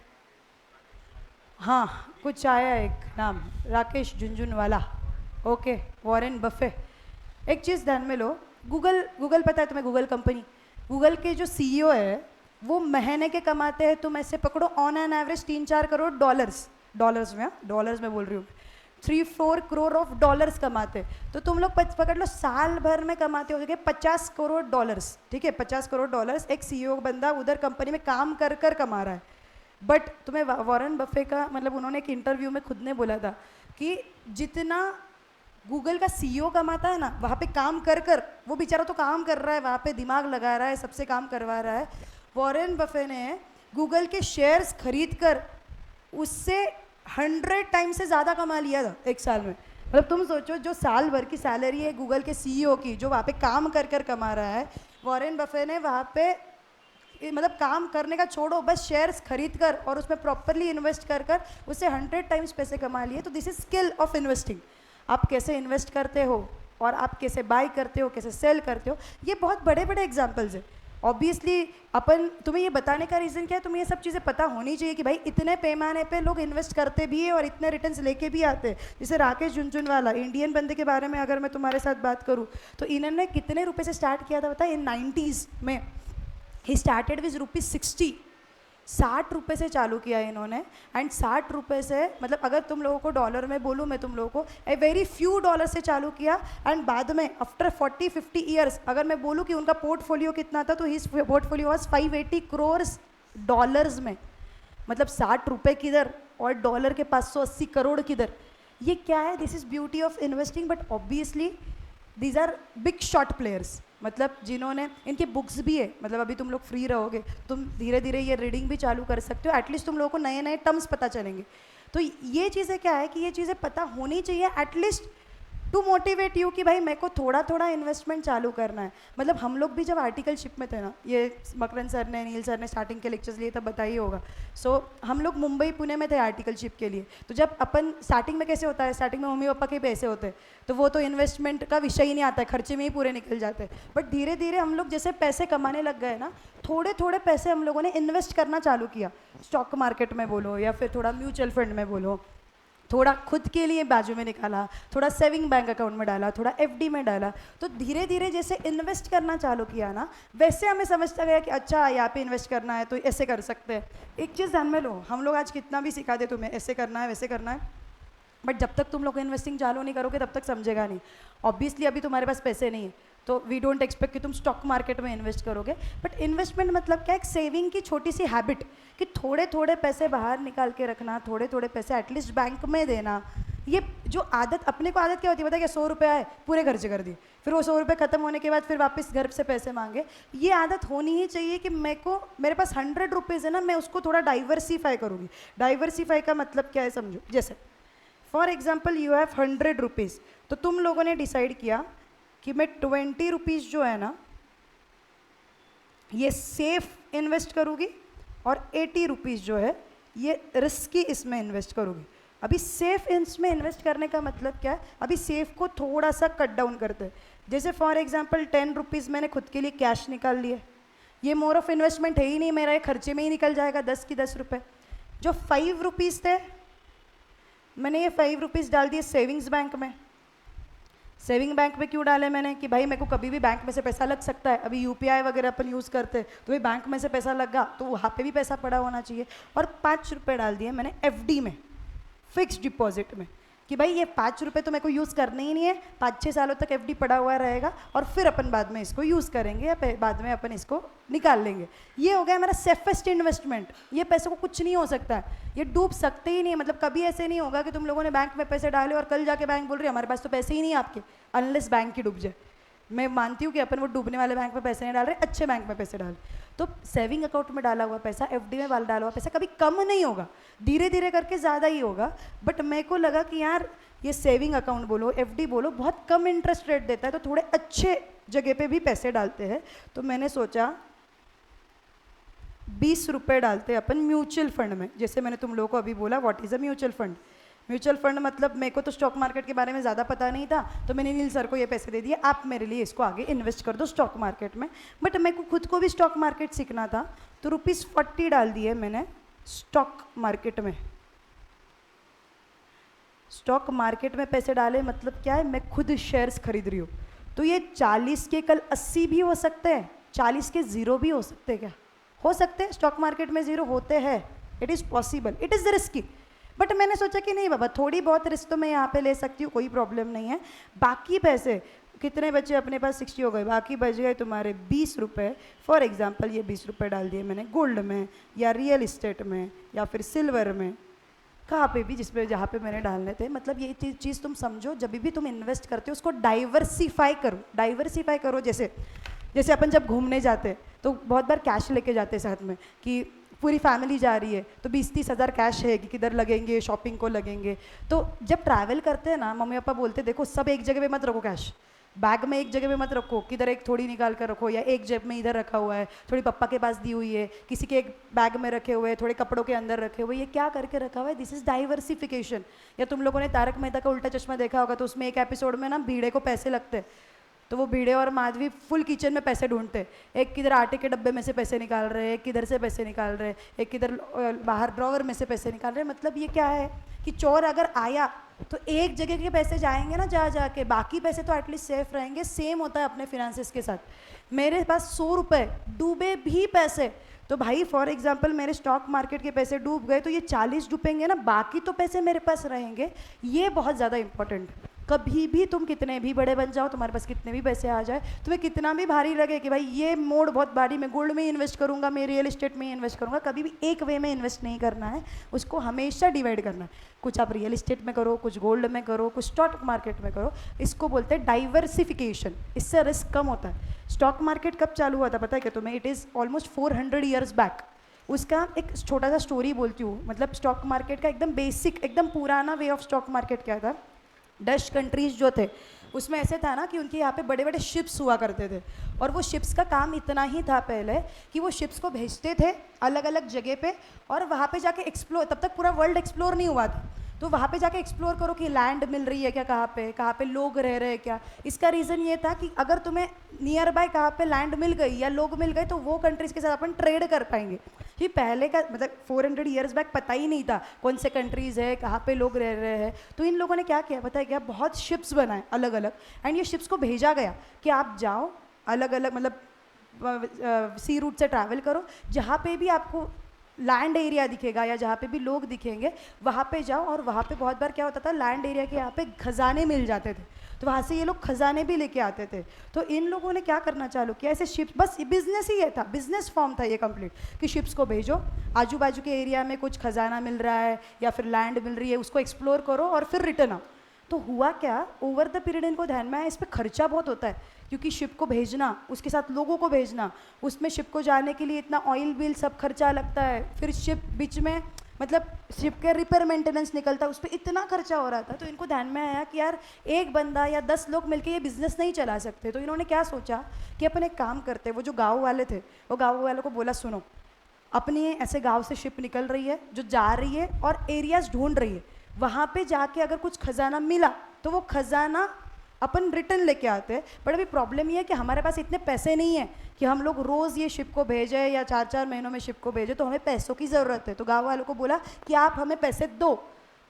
हाँ, कुछ आया एक नाम, Rakesh Jhunjhunwala. Okay, Warren Buffett. एक चीज़ ध्यान में लो, गूगल गूगल पता है तुम्हें, गूगल कंपनी, गूगल के जो सीईओ है वो महीने के कमाते हैं, तुम ऐसे पकड़ो on an average 3-4 crore dollars, dollars में, डॉलर्स में बोल रही हूँ, 3-4 करोड़ ऑफ डॉलर्स कमाते। तो तुम लोग पकड़ लो साल भर में कमाते हो 50 करोड़ डॉलर्स। ठीक है, 50 करोड़ डॉलर्स एक सीईओ बंदा उधर कंपनी में काम कर कर कमा रहा है। बट तुम्हें वॉरेन बफे का मतलब उन्होंने एक इंटरव्यू में खुद ने बोला था कि जितना गूगल का सीईओ कमाता है ना, वहाँ पे काम कर कर, वो बेचारा तो काम कर रहा है वहाँ पे, दिमाग लगा रहा है, सबसे काम करवा रहा है। वॉरेन बफे ने गूगल के शेयर्स खरीद कर उससे 100 टाइम से ज़्यादा कमा लिया था एक साल में। मतलब तुम सोचो, जो साल भर की सैलरी है गूगल के सीईओ की, जो वहाँ पे काम कर कर कमा रहा है, वॉरेन बफे ने वहाँ पे मतलब काम करने का छोड़ो, बस शेयर्स खरीद कर और उसमें प्रॉपरली इन्वेस्ट कर कर उससे 100 टाइम्स पैसे कमा लिए। तो this is skill of investing. आप कैसे इन्वेस्ट करते हो और आप कैसे बाय करते हो, कैसे सेल करते हो, ये बहुत बड़े बड़े एग्जाम्पल्स है। ऑब्वियसली अपन, तुम्हें ये बताने का रीज़न क्या है, तुम्हें ये सब चीज़ें पता होनी चाहिए कि भाई इतने पैमाने पे लोग इन्वेस्ट करते भी है और इतने रिटर्न्स लेके भी आते हैं। जैसे राकेश झुनझुनवाला, इंडियन बंदे के बारे में अगर मैं तुम्हारे साथ बात करूँ तो इन्होंने कितने रुपए से स्टार्ट किया था, बताया, इन 90s में। ही स्टार्टेड विज ₹60, 60 रुपये से चालू किया इन्होंने। एंड 60 रुपये से, मतलब अगर तुम लोगों को डॉलर में बोलूँ मैं तुम लोगों को, ए वेरी फ्यू डॉलर से चालू किया। एंड बाद में आफ्टर 40-50 ईयर्स अगर मैं बोलूँ कि उनका पोर्टफोलियो कितना था, तो his portfolio was 580 crore dollars में। मतलब 60 रुपये किधर और डॉलर के 580 करोड़ किधर। ये क्या है, this is beauty of investing. But obviously these are big shot players, मतलब जिन्होंने, इनकी बुक्स भी है, मतलब अभी तुम लोग फ्री रहोगे, तुम धीरे धीरे ये रीडिंग भी चालू कर सकते हो, एटलीस्ट तुम लोगों को नए नए टर्म्स पता चलेंगे। तो ये चीज़ें क्या है कि ये चीज़ें पता होनी चाहिए एटलीस्ट टू मोटिवेट यू कि भाई मेरे को थोड़ा थोड़ा इन्वेस्टमेंट चालू करना है। मतलब हम लोग भी जब आर्टिकलशिप में थे ना, ये मकरन सर ने, नील सर ने स्टार्टिंग के लेक्चर्स लिए तब बताइए होगा। सो हम लोग मुंबई पुणे में थे आर्टिकलशिप के लिए। तो जब अपन स्टार्टिंग में कैसे होता है, स्टार्टिंग में मम्मी पापा के पैसे होते हैं तो वो तो इन्वेस्टमेंट का विषय ही नहीं आता है, खर्चे में ही पूरे निकल जाते हैं। बट धीरे धीरे हम लोग जैसे पैसे कमाने लग गए ना, थोड़े थोड़े पैसे हम लोगों ने इन्वेस्ट करना चालू किया। स्टॉक मार्केट में बोलो या फिर थोड़ा म्यूचुअल फंड में बोलो, थोड़ा खुद के लिए बाजू में निकाला, थोड़ा सेविंग बैंक अकाउंट में डाला, थोड़ा एफडी में डाला। तो धीरे धीरे जैसे इन्वेस्ट करना चालू किया ना, वैसे हमें समझता गया कि अच्छा यहाँ पे इन्वेस्ट करना है तो ऐसे कर सकते हैं। एक चीज़ ध्यान में लो, हम लोग आज कितना भी सिखा दे तुम्हें ऐसे करना है वैसे करना है, बट जब तक तुम लोग इन्वेस्टिंग चालू नहीं करोगे तब तक समझेगा नहीं। ऑब्वियसली अभी तुम्हारे पास पैसे नहीं है तो वी डोंट एक्सपेक्ट कि तुम स्टॉक मार्केट में इन्वेस्ट करोगे। बट इन्वेस्टमेंट मतलब क्या, एक सेविंग की छोटी सी हैबिट कि थोड़े थोड़े पैसे बाहर निकाल के रखना, थोड़े थोड़े पैसे एटलीस्ट बैंक में देना। ये जो आदत, अपने को आदत क्या होती है पता है, कि 100 रुपये आए पूरे खर्च कर दिए, फिर वो 100 रुपये खत्म होने के बाद फिर वापस घर से पैसे मांगे। ये आदत होनी ही चाहिए कि मेरे पास 100 रुपीज़ है ना, मैं उसको थोड़ा डाइवर्सीफाई करूँगी। डाइवर्सीफाई का मतलब क्या है समझो, जैसे for example you have 100 rupees, तो तुम लोगों ने डिसाइड किया कि मैं 20 रुपीज़ जो है ना ये सेफ इन्वेस्ट करूँगी और 80 रुपीज़ जो है ये रिस्की इसमें इन्वेस्ट करूँगी। अभी सेफ इसमें इन्वेस्ट करने का मतलब क्या है, अभी सेफ को थोड़ा सा कट डाउन करते हैं। जैसे फॉर एग्जांपल 10 रुपीज़ मैंने खुद के लिए कैश निकाल लिए, ये मोर ऑफ इन्वेस्टमेंट है ही नहीं, मेरा ये खर्चे में ही निकल जाएगा 10 की 10 रुपये। जो 5 रुपीज़ थे मैंने ये 5 रुपीज़ डाल दिए सेविंग्स बैंक में। सेविंग बैंक में क्यों डाले मैंने, कि भाई मेरे को कभी भी बैंक में से पैसा लग सकता है। अभी यूपीआई वगैरह अपन यूज़ करते हैं तो भाई बैंक में से पैसा लगा तो वहाँ पे भी पैसा पड़ा होना चाहिए। और 5 रुपये डाल दिए मैंने एफडी में, फिक्स डिपॉजिट में, कि भाई ये 5 रुपये तो मेरे को यूज़ करने ही नहीं है, 5-6 सालों तक एफडी पड़ा हुआ रहेगा और फिर अपन बाद में इसको यूज़ करेंगे या बाद में अपन इसको निकाल लेंगे। ये हो गया मेरा सेफेस्ट इन्वेस्टमेंट। ये पैसे को कुछ नहीं हो सकता है, ये डूब सकते ही नहीं। मतलब कभी ऐसे नहीं होगा कि तुम लोगों ने बैंक में पैसे डाले और कल जाके बैंक बोल रही है हमारे पास तो पैसे ही नहीं है आपके, अनलेस बैंक की डूब जाए। मैं मानती हूँ कि अपन वो डूबने वाले बैंक में पैसे नहीं डाल रहे, अच्छे बैंक में पैसे डाल। तो सेविंग अकाउंट में डाला हुआ पैसा, एफडी में डाला हुआ पैसा कभी कम नहीं होगा, धीरे धीरे करके ज़्यादा ही होगा। बट मेरे को लगा कि यार ये सेविंग अकाउंट बोलो, एफडी बोलो, बहुत कम इंटरेस्ट रेट देता है, तो थोड़े अच्छे जगह पे भी पैसे डालते हैं। तो मैंने सोचा 20 रुपये डालते हैं अपन म्यूचुअल फंड में। जैसे मैंने तुम लोगों को अभी बोला what is a mutual fund. Mutual fund मतलब मेरे को तो स्टॉक मार्केट के बारे में ज़्यादा पता नहीं था, तो मैंने नील सर को ये पैसे दे दिए, आप मेरे लिए इसको आगे इन्वेस्ट कर दो स्टॉक मार्केट में। बट मेरे को खुद को भी स्टॉक मार्केट सीखना था, तो ₹40 डाल दिए मैंने स्टॉक मार्केट में। स्टॉक मार्केट में पैसे डाले मतलब क्या है, मैं खुद शेयर्स खरीद रही हूँ, तो ये 40 के कल 80 भी हो सकते हैं, 40 के ज़ीरो भी हो सकते हैं। क्या हो सकते हैं? स्टॉक मार्केट में ज़ीरो होते हैं, it is possible, it is risky. But मैंने सोचा कि नहीं बाबा, थोड़ी बहुत रिस्क तो मैं यहाँ पे ले सकती हूँ, कोई प्रॉब्लम नहीं है। बाकी पैसे कितने बचे अपने पास? 60 हो गए, बाकी बच गए तुम्हारे 20 रुपये। फॉर एग्जाम्पल ये 20 रुपये डाल दिए मैंने गोल्ड में या रियल इस्टेट में या फिर सिल्वर में, कहाँ पे भी जिसपे जहाँ पे मैंने डालने थे। मतलब ये चीज़ तुम समझो, जब भी तुम इन्वेस्ट करते हो उसको डाइवर्सिफाई करो, डाइवर्सिफाई करो। जैसे जैसे अपन जब घूमने जाते हैं तो बहुत बार कैश लेके जाते हैं साथ में, कि पूरी फैमिली जा रही है तो 20-30 हज़ार कैश है कि किधर लगेंगे, शॉपिंग को लगेंगे। तो जब ट्रैवल करते हैं ना, मम्मी पापा बोलते देखो सब एक जगह पे मत रखो कैश, बैग में एक जगह पे मत रखो, किधर एक थोड़ी निकाल कर रखो, या एक जेब में इधर रखा हुआ है, थोड़ी पप्पा के पास दी हुई है, किसी के एक बैग में रखे हुए, थोड़े कपड़ों के अंदर रखे हुए, ये क्या करके रखा हुआ है? This is diversification. या तुम लोगों ने तारक मेहता का उल्टा चश्मा देखा होगा, तो उसमें एक एपिसोड में ना भीड़े को पैसे लगते हैं, तो वो भीड़े और माधवी फुल किचन में पैसे ढूंढते, एक किधर आटे के डब्बे में से पैसे निकाल रहे हैं, एक किधर से पैसे निकाल रहे हैं, एक किधर बाहर ड्रॉवर में से पैसे निकाल रहे हैं। मतलब ये क्या है कि चोर अगर आया तो एक जगह के पैसे जाएंगे ना, जा जाके बाकी पैसे तो एटलीस्ट सेफ रहेंगे। सेम होता है अपने फिनेंसेस के साथ। मेरे पास 100 रुपये डूबे भी पैसे, तो भाई फॉर एग्जांपल मेरे स्टॉक मार्केट के पैसे डूब गए तो ये 40 डूबेंगे ना, बाकी तो पैसे मेरे पास रहेंगे। ये बहुत ज़्यादा इंपॉर्टेंट। कभी भी तुम कितने भी बड़े बन जाओ, तुम्हारे पास कितने भी पैसे आ जाए, तुम्हें कितना भी भारी लगे कि भाई ये मोड़ बहुत भारी, मैं गोल्ड में इन्वेस्ट करूंगा, मैं रियल एस्टेट में इन्वेस्ट करूंगा, कभी भी एक वे में इन्वेस्ट नहीं करना है, उसको हमेशा डिवाइड करना है। कुछ आप रियल एस्टेट में करो, कुछ गोल्ड में करो, कुछ स्टॉक मार्केट में करो। इसको बोलते हैं डाइवर्सिफिकेशन, इससे रिस्क कम होता है। स्टॉक मार्केट कब चालू हुआ था पता है क्या तुम्हें? It is almost 400 years back. उसका एक छोटा सा स्टोरी बोलती हूँ। मतलब स्टॉक मार्केट का एकदम बेसिक, एकदम पुराना वे ऑफ स्टॉक मार्केट क्या था, डच कंट्रीज जो थे उसमें ऐसे था ना कि उनके यहाँ पे बड़े बड़े शिप्स हुआ करते थे, और वो शिप्स का काम इतना ही था पहले कि वो शिप्स को भेजते थे अलग अलग जगह पे, और वहाँ पे जाके एक्सप्लोर, तब तक पूरा वर्ल्ड एक्सप्लोर नहीं हुआ था, तो वहाँ पे जाके एक्सप्लोर करो कि लैंड मिल रही है क्या, कहाँ पे लोग रह रहे हैं क्या। इसका रीज़न ये था कि अगर तुम्हें नियर बाय कहाँ पे लैंड मिल गई या लोग मिल गए तो वो कंट्रीज़ के साथ अपन ट्रेड कर पाएंगे। ये पहले का मतलब 400 ईयर्स बैक पता ही नहीं था कौन से कंट्रीज़ है, कहाँ पे लोग रह रहे हैं। तो इन लोगों ने क्या किया पता है क्या, बहुत शिप्स बनाए अलग अलग, एंड ये शिप्स को भेजा गया कि आप जाओ अलग अलग, मतलब सी रूट से ट्रैवल करो, जहाँ पे भी आपको लैंड एरिया दिखेगा या जहाँ पे भी लोग दिखेंगे वहाँ पे जाओ। और वहाँ पे बहुत बार क्या होता था, लैंड एरिया के यहाँ पे खजाने मिल जाते थे, तो वहाँ से ये लोग खजाने भी लेके आते थे। तो इन लोगों ने क्या करना चालू किया, ऐसे शिप्स, बस बिजनेस ही ये था, बिजनेस फॉर्म था ये कंप्लीट, कि शिप्स को भेजो, आजू बाजू के एरिया में कुछ खजाना मिल रहा है या फिर लैंड मिल रही है, उसको एक्सप्लोर करो और फिर रिटर्न आओ। तो हुआ क्या, ओवर द पीरियड इनको ध्यान में आया इस पर खर्चा बहुत होता है, क्योंकि शिप को भेजना, उसके साथ लोगों को भेजना, उसमें शिप को जाने के लिए इतना ऑयल बिल सब खर्चा लगता है, फिर शिप बीच में मतलब शिप के रिपेयर मेंटेनेंस निकलता है, उस पर इतना खर्चा हो रहा था। तो इनको ध्यान में आया कि यार एक बंदा या 10 लोग मिलके ये बिज़नेस नहीं चला सकते। तो इन्होंने क्या सोचा कि अपन एक काम करते, वो जो गाँव वाले थे वो गाँव वालों को बोला सुनो, अपनी ऐसे गाँव से शिप निकल रही है जो जा रही है और एरियाज ढूंढ रही है, वहाँ पे जाके अगर कुछ खजाना मिला तो वो खजाना अपन रिटर्न लेके आते हैं। बट अभी प्रॉब्लम ये है कि हमारे पास इतने पैसे नहीं है कि हम लोग रोज़ ये शिप को भेजें या 4-4 महीनों में शिप को भेजें, तो हमें पैसों की ज़रूरत है। तो गाँव वालों को बोला कि आप हमें पैसे दो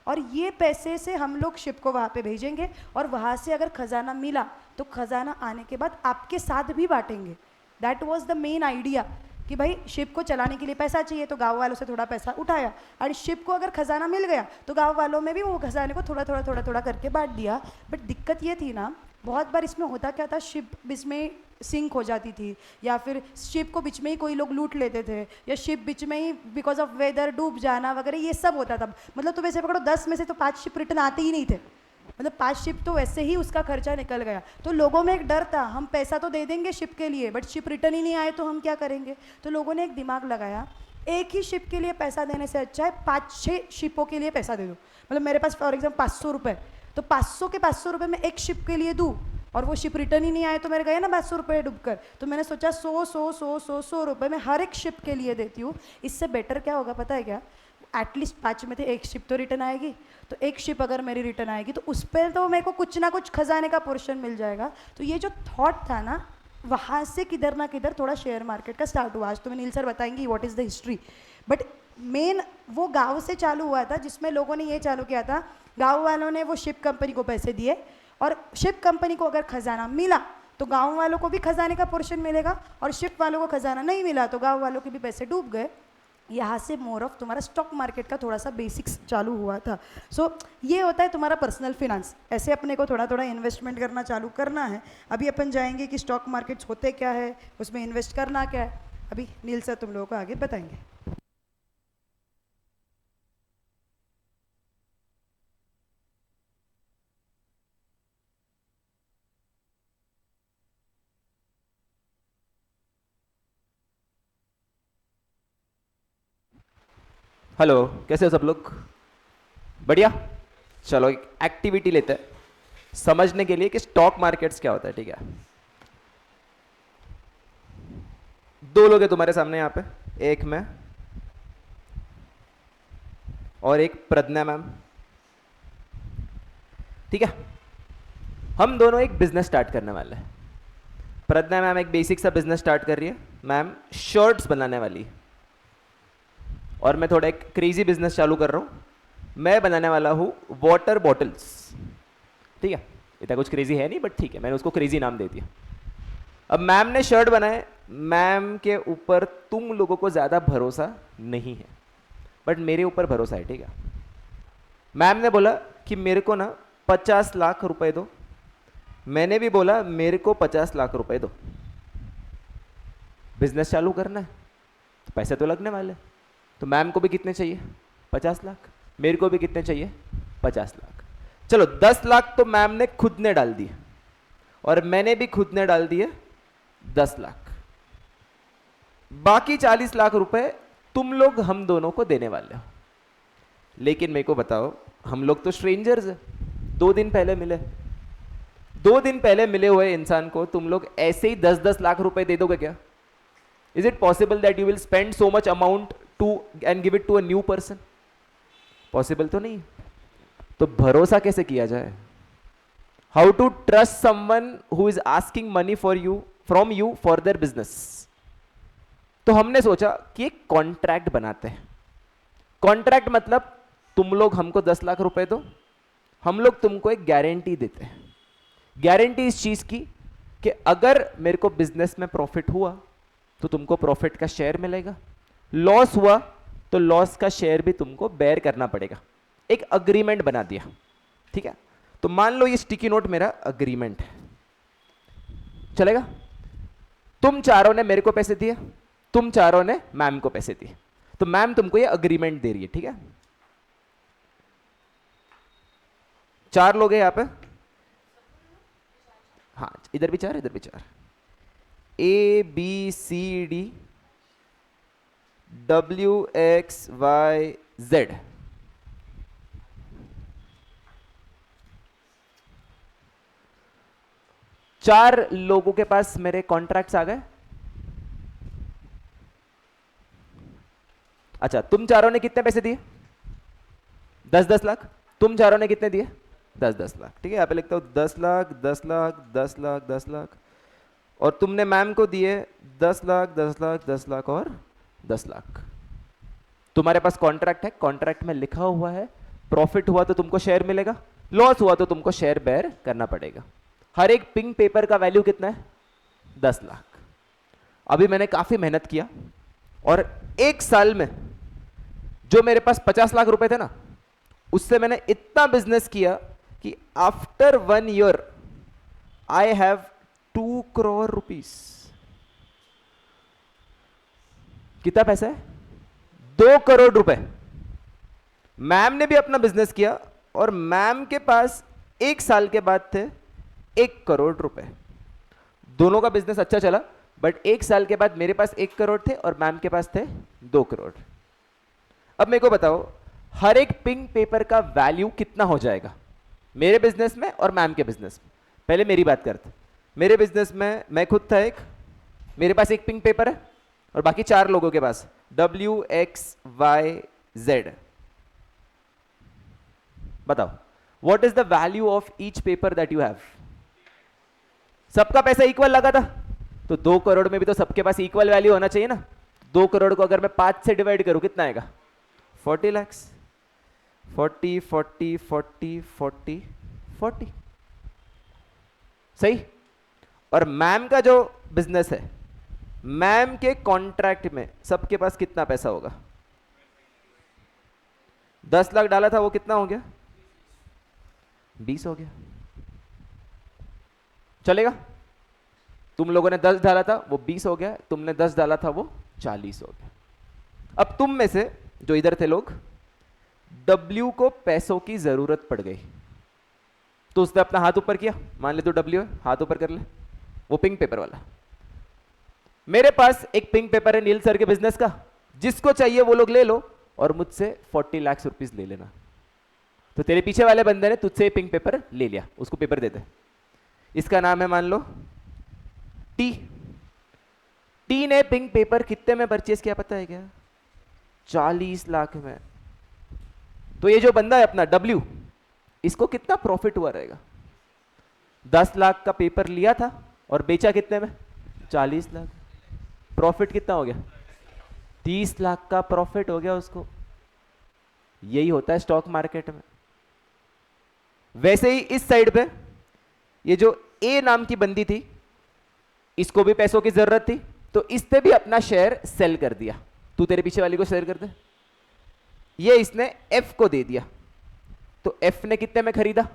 और ये पैसे से हम लोग शिप को वहाँ पे भेजेंगे, और वहाँ से अगर खजाना मिला तो खजाना आने के बाद आपके साथ भी बांटेंगे। That was the main idea कि भाई शिप को चलाने के लिए पैसा चाहिए, तो गांव वालों से थोड़ा पैसा उठाया, और शिप को अगर खजाना मिल गया तो गांव वालों में भी वो खजाने को थोड़ा थोड़ा थोड़ा थोड़ा करके बांट दिया। बट दिक्कत ये थी ना, बहुत बार इसमें होता क्या था, शिप बीच में सिंक हो जाती थी, या फिर शिप को बीच में ही कोई लोग लूट लेते थे, या शिप बीच में ही बिकॉज ऑफ वेदर डूब जाना वगैरह, ये सब होता था। मतलब तो वैसे पकड़ो 10 में से तो 5 शिप रिटर्न आते ही नहीं थे, मतलब 5 शिप तो वैसे ही उसका खर्चा निकल गया। तो लोगों में एक डर था, हम पैसा तो दे देंगे शिप के लिए बट शिप रिटर्न ही नहीं आए तो हम क्या करेंगे। तो लोगों ने एक दिमाग लगाया, एक ही शिप के लिए पैसा देने से अच्छा है 5-6 शिपों के लिए पैसा दे दो। मतलब मेरे पास फॉर एग्जाम्पल 500 रुपये, तो 500 के 500 रुपये मैं एक शिप के लिए दूँ, और वो शिप रिटर्न ही नहीं आए तो मेरे गए ना 500 रुपये डूब कर। तो मैंने सोचा 100 रुपये मैं हर एक शिप के लिए देती हूँ। इससे बेटर क्या होगा पता है क्या, एटलीस्ट 5 में से एक शिप तो रिटर्न आएगी, तो एक शिप अगर मेरी रिटर्न आएगी तो उस पर तो मेरे को कुछ ना कुछ खजाने का पोर्शन मिल जाएगा। तो ये जो थॉट था ना, वहाँ से किधर ना किधर थोड़ा शेयर मार्केट का स्टार्ट हुआ। आज तो मैं नील सर बताएंगी what is the history, but main वो गांव से चालू हुआ था जिसमें लोगों ने ये चालू किया था गांव वालों ने वो शिप कंपनी को पैसे दिए, और शिप कंपनी को अगर खजाना मिला तो गांव वालों को भी खजाने का पोर्शन मिलेगा, और शिप वालों को खजाना नहीं मिला तो गांव वालों के भी पैसे डूब गए। यहाँ से मोर ऑफ तुम्हारा स्टॉक मार्केट का थोड़ा सा बेसिक्स चालू हुआ था। सो ये होता है तुम्हारा पर्सनल फिनांस। ऐसे अपने को थोड़ा थोड़ा इन्वेस्टमेंट करना चालू करना है। अभी अपन जाएंगे कि स्टॉक मार्केट्स होते क्या है, उसमें इन्वेस्ट करना क्या है। अभी नील सर तुम लोगों को आगे बताएंगे। हेलो, कैसे हो सब लोग? बढ़िया। चलो एक एक्टिविटी लेते हैं समझने के लिए कि स्टॉक मार्केट्स क्या होता है। ठीक है, दो लोग हैं तुम्हारे सामने यहाँ पे, एक मैं और एक प्रज्ञा मैम। ठीक है, हम दोनों एक बिजनेस स्टार्ट करने वाले हैं। प्रज्ञा मैम एक बेसिक सा बिजनेस स्टार्ट कर रही है, मैम शर्ट्स बनाने वाली है, और मैं थोड़ा एक क्रेजी बिजनेस चालू कर रहा हूं। मैं बनाने वाला हूं वाटर बॉटल्स। ठीक है, इतना कुछ क्रेजी है नहीं, बट ठीक है, मैंने उसको क्रेजी नाम दे दिया। अब मैम ने शर्ट बनाए, मैम के ऊपर तुम लोगों को ज़्यादा भरोसा नहीं है, बट मेरे ऊपर भरोसा है। ठीक है, मैम ने बोला कि मेरे को ना 50 लाख रुपए दो, मैंने भी बोला मेरे को 50 लाख रुपए दो। बिजनेस चालू करना है तो पैसे तो लगने वाले, तो मैम को भी कितने चाहिए? 50 लाख। मेरे को भी कितने चाहिए? 50 लाख। चलो 10 लाख तो मैम ने खुद ने डाल दिए, और मैंने भी खुद ने डाल दिए 10 लाख। बाकी 40 लाख रुपए तुम लोग हम दोनों को देने वाले हो। लेकिन मेरे को बताओ, हम लोग तो स्ट्रेंजर्स हैं, 2 दिन पहले मिले। 2 दिन पहले मिले हुए इंसान को तुम लोग ऐसे ही 10-10 लाख रुपए दे दोगे क्या? Is it possible that you will spend so much amount to and give it to a new person? Possible तो नहीं। तो भरोसा कैसे किया जाए? How to trust someone who is asking money for you from you for their business? तो हमने सोचा कि एक कॉन्ट्रैक्ट बनाते हैं। कॉन्ट्रैक्ट मतलब तुम लोग हमको 10 लाख रुपए दो, हम लोग तुमको एक गारंटी देते हैं। गारंटी इस चीज की कि अगर मेरे को बिजनेस में प्रॉफिट हुआ तो तुमको प्रॉफिट का शेयर मिलेगा, लॉस हुआ तो लॉस का शेयर भी तुमको बेयर करना पड़ेगा। एक अग्रीमेंट बना दिया। ठीक है, तो मान लो ये स्टिकी नोट मेरा अग्रीमेंट है, चलेगा? तुम चारों ने मेरे को पैसे दिए, तुम चारों ने मैम को पैसे दिए, तो मैम तुमको ये अग्रीमेंट दे रही है। ठीक है, 4 लोग हैं यहां पे। हाँ, इधर भी 4, इधर भी 4। ABCD WXYZ। चार लोगों के पास मेरे कॉन्ट्रैक्ट्स आ गए। अच्छा, तुम चारों ने कितने पैसे दिए? 10-10 लाख। तुम चारों ने कितने दिए? 10-10 लाख। ठीक है, यहां पे लिखता हूं 10 लाख 10 लाख 10 लाख 10 लाख, और तुमने मैम को दिए 10 लाख 10 लाख 10 लाख और 10 लाख। तुम्हारे पास कॉन्ट्रैक्ट है, कॉन्ट्रैक्ट में लिखा हुआ है प्रॉफिट हुआ तो तुमको शेयर मिलेगा, लॉस हुआ तो तुमको शेयर बेयर करना पड़ेगा। हर एक पिंक पेपर का वैल्यू कितना है? 10 लाख। अभी मैंने काफी मेहनत किया, और 1 साल में जो मेरे पास 50 लाख रुपए थे ना, उससे मैंने इतना बिजनेस किया कि after 1 year I have 2 crore rupees. कितना पैसा है? 2 करोड़ रुपए। मैम ने भी अपना बिजनेस किया, और मैम के पास 1 साल के बाद थे 1 करोड़ रुपए। दोनों का बिजनेस अच्छा चला, बट 1 साल के बाद मेरे पास 1 करोड़ थे और मैम के पास थे 2 करोड़। अब मेरे को बताओ, हर एक पिंक पेपर का वैल्यू कितना हो जाएगा मेरे बिजनेस में और मैम के बिजनेस में? पहले मेरी बात करते। मेरे बिजनेस में मैं खुद था एक, मेरे पास एक पिंक पेपर है, और बाकी 4 लोगों के पास WXYZ। बताओ, what is the value of each paper that you have? सबका पैसा इक्वल लगा था, तो 2 करोड़ में भी तो सबके पास इक्वल वैल्यू होना चाहिए ना। 2 करोड़ को अगर मैं 5 से डिवाइड करूं कितना आएगा? 40 lakhs। 40 40 40 40 40 सही। और मैम का जो बिजनेस है, मैम के कॉन्ट्रैक्ट में सबके पास कितना पैसा होगा? 10 लाख डाला था, वो कितना हो गया? 20 हो गया। चलेगा? तुम लोगों ने 10 डाला था, वो 20 हो गया। तुमने 10 डाला था, वो 40 हो गया। अब तुम में से जो इधर थे लोग, W को पैसों की जरूरत पड़ गई, तो उसने अपना हाथ ऊपर किया। मान ले तो W है, हाथ ऊपर कर ले, वो पिंक पेपर वाला। मेरे पास एक पिंक पेपर है नील सर के बिजनेस का, जिसको चाहिए वो लोग ले लो और मुझसे 40 लाख रुपीस ले लेना। तो तेरे पीछे वाले बंदे ने तुझसे पिंक पेपर ले लिया, उसको पेपर दे दे। इसका नाम है मान लो टी। टी ने पिंक पेपर कितने में परचेज किया पता है क्या? 40 लाख में। तो ये जो बंदा है अपना W, इसको कितना प्रॉफिट हुआ रहेगा? 10 लाख का पेपर लिया था और बेचा कितने में? 40 लाख। प्रॉफिट कितना हो गया? 30 लाख का प्रॉफिट हो गया उसको। यही होता है स्टॉक मार्केट में। वैसे ही इस साइड पे ये जो A नाम की बंदी थी, इसको भी पैसों की जरूरत थी, तो इसने भी अपना शेयर सेल कर दिया। तू तेरे पीछे वाली को शेयर कर दे। ये इसने F को दे दिया, तो F ने कितने में खरीदा?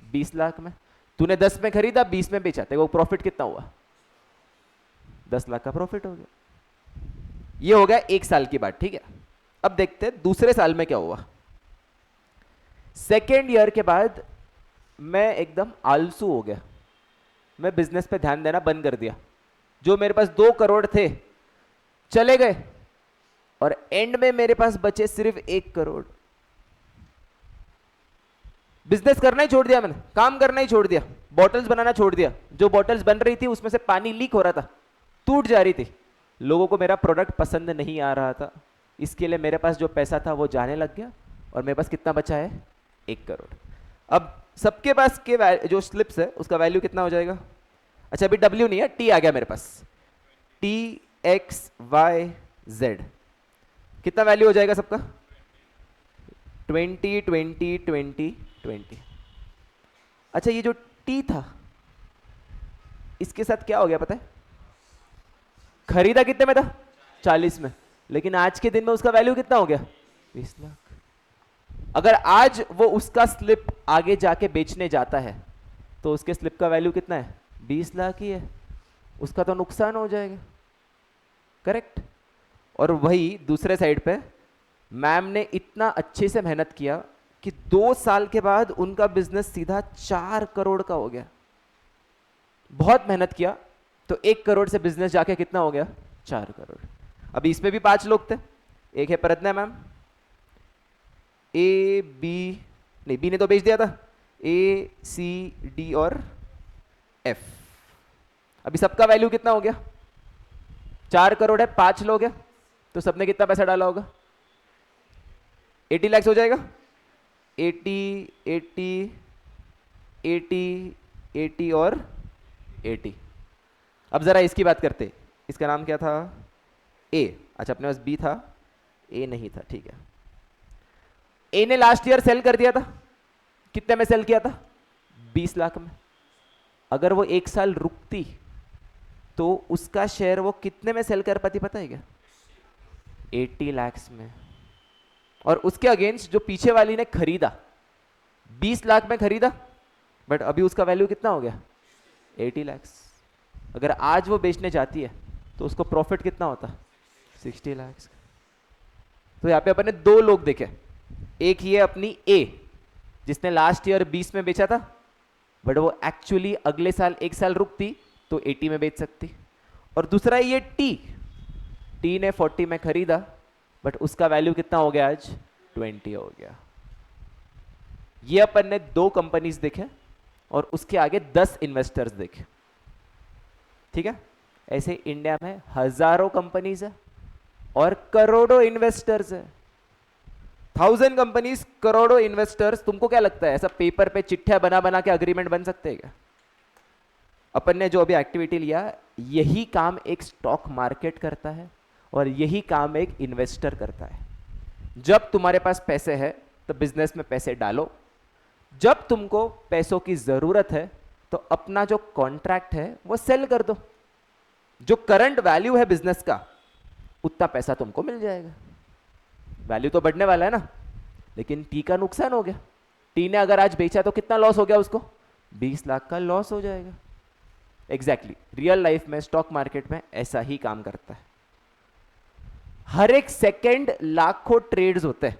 20 लाख में। तूने 10 में खरीदा, 20 में बेचा, तो वो प्रॉफिट कितना हुआ? 10 लाख का प्रॉफिट हो गया। ये हो गया 1 साल की बात, ठीक है। अब देखते हैं दूसरे साल में क्या हुआ। सेकेंड ईयर के बाद मैं एकदम आलसू हो गया, मैं बिजनेस पे ध्यान देना बंद कर दिया। जो मेरे पास 2 करोड़ थे चले गए, और एंड में मेरे पास बचे सिर्फ 1 करोड़। बिजनेस करना ही छोड़ दिया मैंने, काम करना ही छोड़ दिया, बॉटल्स बनाना छोड़ दिया। जो बॉटल्स बन रही थी उसमें से पानी लीक हो रहा था, टूट जा रही थी। लोगों को मेरा प्रोडक्ट पसंद नहीं आ रहा था, इसके लिए मेरे पास जो पैसा था वो जाने लग गया, और मेरे पास कितना बचा है? 1 करोड़। अब सबके पास के जो स्लिप्स है उसका वैल्यू कितना हो जाएगा? अच्छा अभी W नहीं है, T आ गया मेरे पास। T X Y Z कितना वैल्यू हो जाएगा सबका? 20 20 20 20। अच्छा ये जो T था, इसके साथ क्या हो गया पता है? खरीदा कितने में था? 40 में। लेकिन आज के दिन में उसका वैल्यू कितना हो गया? 20 लाख। अगर आज वो उसका स्लिप आगे जाके बेचने जाता है तो उसके स्लिप का वैल्यू कितना है? 20 लाख ही है। उसका तो नुकसान हो जाएगा, करेक्ट। और वही दूसरे साइड पे मैम ने इतना अच्छे से मेहनत किया कि 2 साल के बाद उनका बिजनेस सीधा 4 करोड़ का हो गया। बहुत मेहनत किया, तो 1 करोड़ से बिजनेस जाके कितना हो गया? 4 करोड़। अभी इसमें भी 5 लोग थे। एक है प्रज्ञा मैम, A B नहीं, B ने तो बेच दिया था, A C D और F। अभी सबका वैल्यू कितना हो गया? 4 करोड़ है, 5 लोग हैं, तो सबने कितना पैसा डाला होगा? 80 लाख हो जाएगा। 80 80 80 80 और 80। अब जरा इसकी बात करते। इसका नाम क्या था? A। अच्छा अपने पास B था, A नहीं था, ठीक है। A ने लास्ट ईयर सेल कर दिया था, कितने में सेल किया था? 20 लाख में। अगर वो 1 साल रुकती तो उसका शेयर वो कितने में सेल कर पाती पता है क्या? 80 लाख में। और उसके अगेंस्ट जो पीछे वाली ने खरीदा, 20 लाख में खरीदा, बट अभी उसका वैल्यू कितना हो गया? 80 लाख। अगर आज वो बेचने जाती है तो उसको प्रॉफिट कितना होता? 60 लाख। तो यहाँ पे अपन ने 2 लोग देखे। एक ही है अपनी A, जिसने लास्ट ईयर 20 में बेचा था, बट वो एक्चुअली अगले साल 1 साल रुकती तो 80 में बेच सकती। और दूसरा ये T ने 40 में खरीदा, बट उसका वैल्यू कितना हो गया आज? 20 हो गया। ये अपन ने 2 कंपनीज देखे और उसके आगे 10 इन्वेस्टर्स देखे, ठीक है। ऐसे इंडिया में हजारों कंपनीज है और करोड़ों इन्वेस्टर्स है। 1000 कंपनीज, करोड़ों इन्वेस्टर्स। तुमको क्या लगता है ऐसा पेपर पे चिट्ठियां बना बना के अग्रीमेंट बन सकते हैं क्या? अपन ने जो अभी एक्टिविटी लिया, यही काम एक स्टॉक मार्केट करता है और यही काम एक इन्वेस्टर करता है। जब तुम्हारे पास पैसे है तो बिजनेस में पैसे डालो। जब तुमको पैसों की जरूरत है तो अपना जो कॉन्ट्रैक्ट है वो सेल कर दो। जो करंट वैल्यू है बिजनेस का उतना पैसा तुमको मिल जाएगा। वैल्यू तो बढ़ने वाला है ना, लेकिन टी का नुकसान हो गया। टी ने अगर आज बेचा तो कितना लॉस हो गया उसको? 20 लाख का लॉस हो जाएगा। एग्जैक्टली रियल लाइफ में स्टॉक मार्केट में ऐसा ही काम करता है। हर एक सेकंड लाखों ट्रेड्स होते हैं।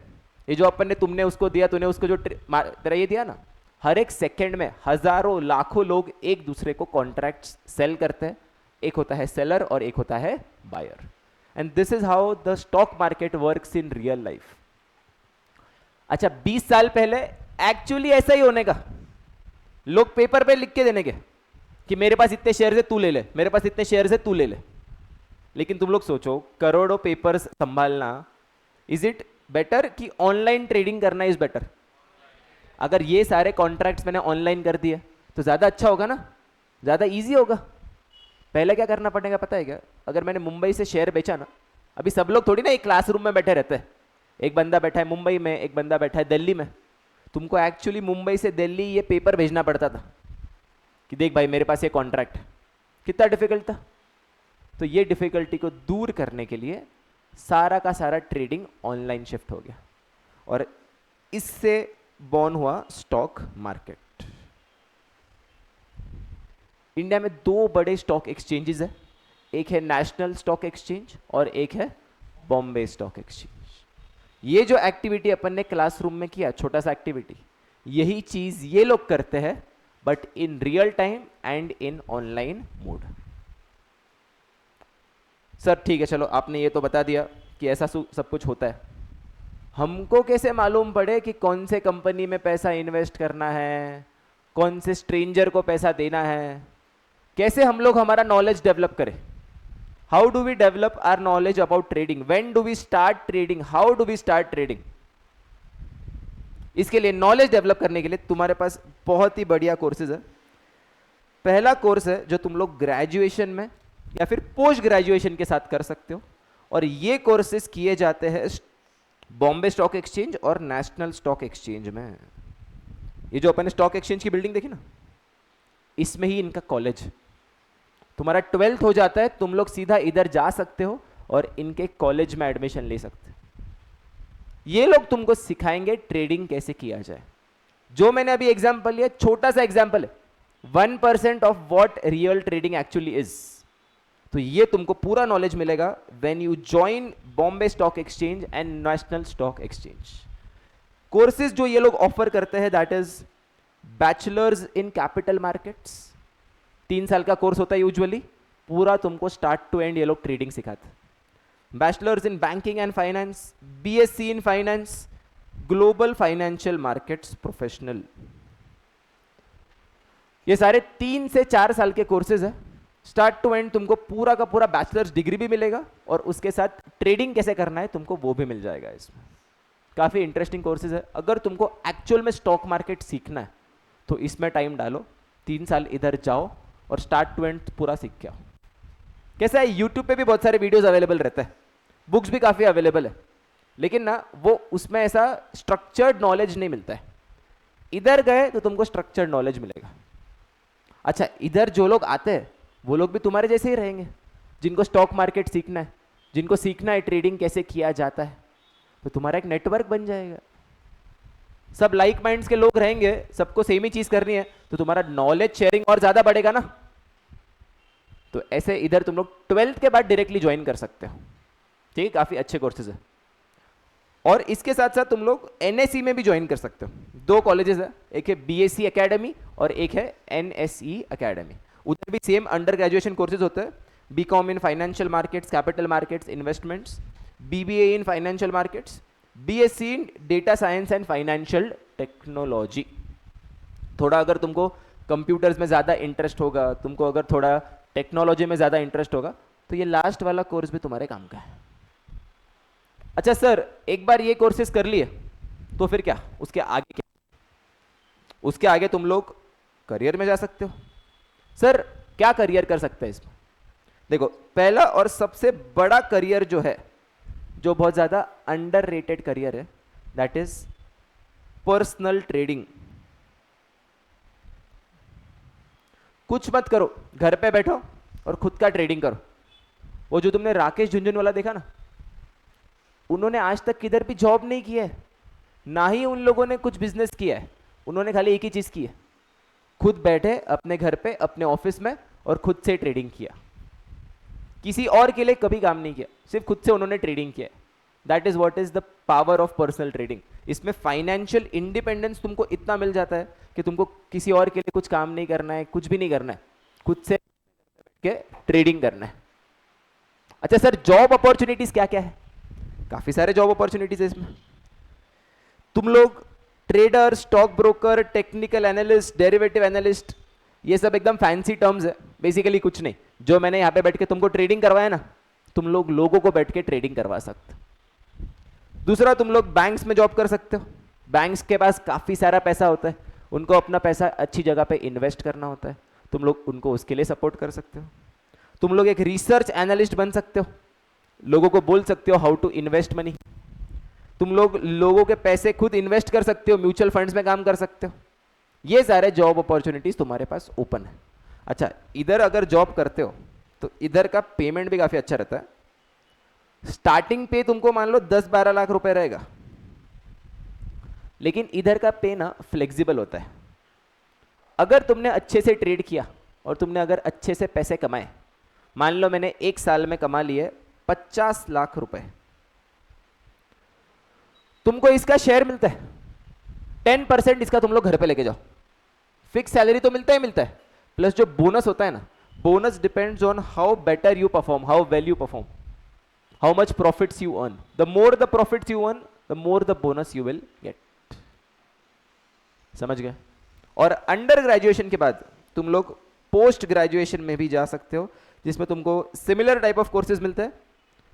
ये जो अपन ने तुमने उसको दिया, तूने उसको जो तेरा ये दिया ना, हर एक सेकंड में हजारों लाखों लोग एक दूसरे को कॉन्ट्रैक्ट सेल करते हैं। एक होता है सेलर और एक होता है buyer. And this is how the stock market works in real life. अच्छा, 20 साल पहले एक्चुअली ऐसा ही होने का। लोग पेपर पे लिख के देने के कि मेरे पास इतने शेयर है तू ले ले, मेरे पास इतने शेयर है तू ले ले। लेकिन तुम लोग सोचो, करोड़ों पेपर्स संभालना, इज इट बेटर कि ऑनलाइन ट्रेडिंग करना इज बेटर? अगर ये सारे कॉन्ट्रैक्ट्स मैंने ऑनलाइन कर दिए तो ज्यादा अच्छा होगा ना, ज्यादा इजी होगा। पहले क्या करना पड़ेगा पता है क्या? अगर मैंने मुंबई से शेयर बेचा ना, अभी सब लोग थोड़ी ना एक क्लासरूम में बैठे रहते हैं। एक बंदा बैठा है मुंबई में, एक बंदा बैठा है दिल्ली में। तुमको एक्चुअली मुंबई से दिल्ली ये पेपर भेजना पड़ता था कि देख भाई मेरे पास ये कॉन्ट्रैक्ट है। कितना डिफिकल्ट था। तो ये डिफिकल्टी को दूर करने के लिए सारा का सारा ट्रेडिंग ऑनलाइन शिफ्ट हो गया और इससे बॉर्न हुआ स्टॉक मार्केट। इंडिया में 2 बड़े स्टॉक एक्सचेंजेस है, एक है नेशनल स्टॉक एक्सचेंज और एक है बॉम्बे स्टॉक एक्सचेंज। ये जो एक्टिविटी अपन ने क्लासरूम में किया, छोटा सा एक्टिविटी, यही चीज ये लोग करते हैं but in real time and in online mode. Sir ठीक है, चलो आपने ये तो बता दिया कि ऐसा सब कुछ होता है। हमको कैसे मालूम पड़े कि कौन से कंपनी में पैसा इन्वेस्ट करना है, कौन से स्ट्रेंजर को पैसा देना है? कैसे हम लोग हमारा नॉलेज डेवलप करें? How do we develop our knowledge about trading? When do we start trading? How do we start trading? इसके लिए नॉलेज डेवलप करने के लिए तुम्हारे पास बहुत ही बढ़िया कोर्सेज है। पहला कोर्स है जो तुम लोग ग्रेजुएशन में या फिर पोस्ट ग्रेजुएशन के साथ कर सकते हो, और ये कोर्सेज किए जाते हैं बॉम्बे स्टॉक एक्सचेंज और नेशनल स्टॉक एक्सचेंज में। ये जो अपन ने स्टॉक एक्सचेंज की बिल्डिंग देखी ना, इसमें ही इनका कॉलेज। तुम्हारा 12th हो जाता है, तुम लोग सीधा इधर जा सकते हो और इनके कॉलेज में एडमिशन ले सकते हो। ये लोग तुमको सिखाएंगे ट्रेडिंग कैसे किया जाए। जो मैंने अभी एग्जांपल लिया, छोटा सा एग्जांपल है, 1% of what real trading actually is. तो ये तुमको पूरा नॉलेज मिलेगा when you join Bombay stock exchange and national stock exchange. Courses जो ये लोग ऑफर करते हैं that is bachelors in capital markets. 3 साल का कोर्स होता है यूजुअली, पूरा तुमको स्टार्ट टू एंड ये लोग ट्रेडिंग सिखाते हैं। Bachelors in banking and finance, BSc in finance, global financial markets professional. ये सारे 3 से 4 साल के कोर्सेज है। स्टार्ट टू एंड तुमको पूरा का पूरा बैचलर्स डिग्री भी मिलेगा और उसके साथ ट्रेडिंग कैसे करना है तुमको वो भी मिल जाएगा। इसमें काफ़ी इंटरेस्टिंग कोर्सेज है। अगर तुमको एक्चुअल में स्टॉक मार्केट सीखना है तो इसमें टाइम डालो, 3 साल इधर जाओ और स्टार्ट टू एंड पूरा सीख के आओ। कैसा है, यूट्यूब पे भी बहुत सारे वीडियोस अवेलेबल रहते हैं, बुक्स भी काफ़ी अवेलेबल है, लेकिन ना वो उसमें ऐसा स्ट्रक्चर्ड नॉलेज नहीं मिलता है। इधर गए तो तुमको स्ट्रक्चर्ड नॉलेज मिलेगा। अच्छा, इधर जो लोग आते हैं वो लोग भी तुम्हारे जैसे ही रहेंगे, जिनको स्टॉक मार्केट सीखना है, जिनको सीखना है ट्रेडिंग कैसे किया जाता है, तो तुम्हारा एक नेटवर्क बन जाएगा। सब लाइक माइंड्स के लोग रहेंगे, सबको सेम ही चीज करनी है, तो तुम्हारा नॉलेज शेयरिंग और ज्यादा बढ़ेगा ना। तो ऐसे इधर तुम लोग 12th के बाद डायरेक्टली ज्वाइन कर सकते हो। ठीक है, काफी अच्छे कोर्सेज है। और इसके साथ साथ तुम लोग एनएसई में भी ज्वाइन कर सकते हो। 2 कॉलेजेस है, एक है बीएससी एकेडमी और एक है एनएसई एकेडमी। उधर भी सेम अंडर ग्रेजुएशन कोर्सेज होते हैं, BCom in financial markets, capital markets, investments, BBA in financial markets, BSc in data science and financial technology. थोड़ा अगर तुमको कंप्यूटर्स में ज़्यादा इंटरेस्ट होगा, तुमको अगर थोड़ा टेक्नोलॉजी में ज़्यादा इंटरेस्ट होगा, तो ये लास्ट वाला कोर्स भी तुम्हारे काम का है। अच्छा सर, एक बार ये कोर्सेज कर लिए तो फिर क्या, उसके आगे क्या? उसके आगे तुम लोग करियर में जा सकते हो। सर क्या करियर कर सकते हैं इसमें? देखो, पहला और सबसे बड़ा करियर जो है, जो बहुत ज़्यादा अंडररेटेड करियर है, दैट इज पर्सनल ट्रेडिंग। कुछ मत करो, घर पे बैठो और खुद का ट्रेडिंग करो। वो जो तुमने राकेश झुंझुनवाला देखा ना, उन्होंने आज तक किधर भी जॉब नहीं की है, ना ही उन लोगों ने कुछ बिजनेस किया है। उन्होंने खाली एक ही चीज की है, खुद बैठे अपने घर पे अपने ऑफिस में और खुद से ट्रेडिंग किया। किसी और के लिए कभी काम नहीं किया, सिर्फ खुद से उन्होंने ट्रेडिंग किया। That is what is the power of personal trading. इसमें फाइनेंशियल इंडिपेंडेंस तुमको इतना मिल जाता है कि तुमको किसी और के लिए कुछ काम नहीं करना है, कुछ भी नहीं करना है, खुद से के ट्रेडिंग करना है। अच्छा सर, जॉब अपॉर्चुनिटीज क्या क्या है? काफी सारे जॉब अपॉर्चुनिटीज है इसमें। तुम लोग trader, stock broker, technical analyst, derivative analyst, ये सब एकदम फैंसी टर्म्स है, बेसिकली कुछ नहीं। जो मैंने यहाँ पे बैठ के तुमको ट्रेडिंग करवाया ना, तुम लोग लोगों को बैठ के ट्रेडिंग करवा सकते हो। दूसरा, तुम लोग बैंक्स में जॉब कर सकते हो। बैंक्स के पास काफी सारा पैसा होता है, उनको अपना पैसा अच्छी जगह पे इन्वेस्ट करना होता है, तुम लोग उनको उसके लिए सपोर्ट कर सकते हो। तुम लोग एक रिसर्च एनालिस्ट बन सकते हो, लोगों को बोल सकते हो हाउ टू इन्वेस्ट मनी। तुम लोग लोगों के पैसे खुद इन्वेस्ट कर सकते हो, म्यूचुअल फंड्स में काम कर सकते हो। ये सारे जॉब अपॉर्चुनिटीज तुम्हारे पास ओपन है। अच्छा, इधर अगर जॉब करते हो तो इधर का पेमेंट भी काफी अच्छा रहता है। स्टार्टिंग पे तुमको मान लो 10-12 लाख रुपए रहेगा, लेकिन इधर का पे ना फ्लेक्सिबल होता है। अगर तुमने अच्छे से ट्रेड किया और तुमने अगर अच्छे से पैसे कमाए, मान लो मैंने एक साल में कमा लिए 50 लाख रुपए, तुमको इसका शेयर मिलता है 10%। इसका तुम लोग घर पे लेके जाओ। फिक्स सैलरी तो मिलता ही मिलता है, प्लस जो बोनस होता है ना, bonus depends on how better you perform, how well you perform, how much profits you earn. The more the profits you earn, the more the bonus you will get. समझ गए? और under graduation के बाद तुम लोग post graduation में भी जा सकते हो, जिसमें तुमको सिमिलर टाइप ऑफ कोर्सेज मिलते हैं,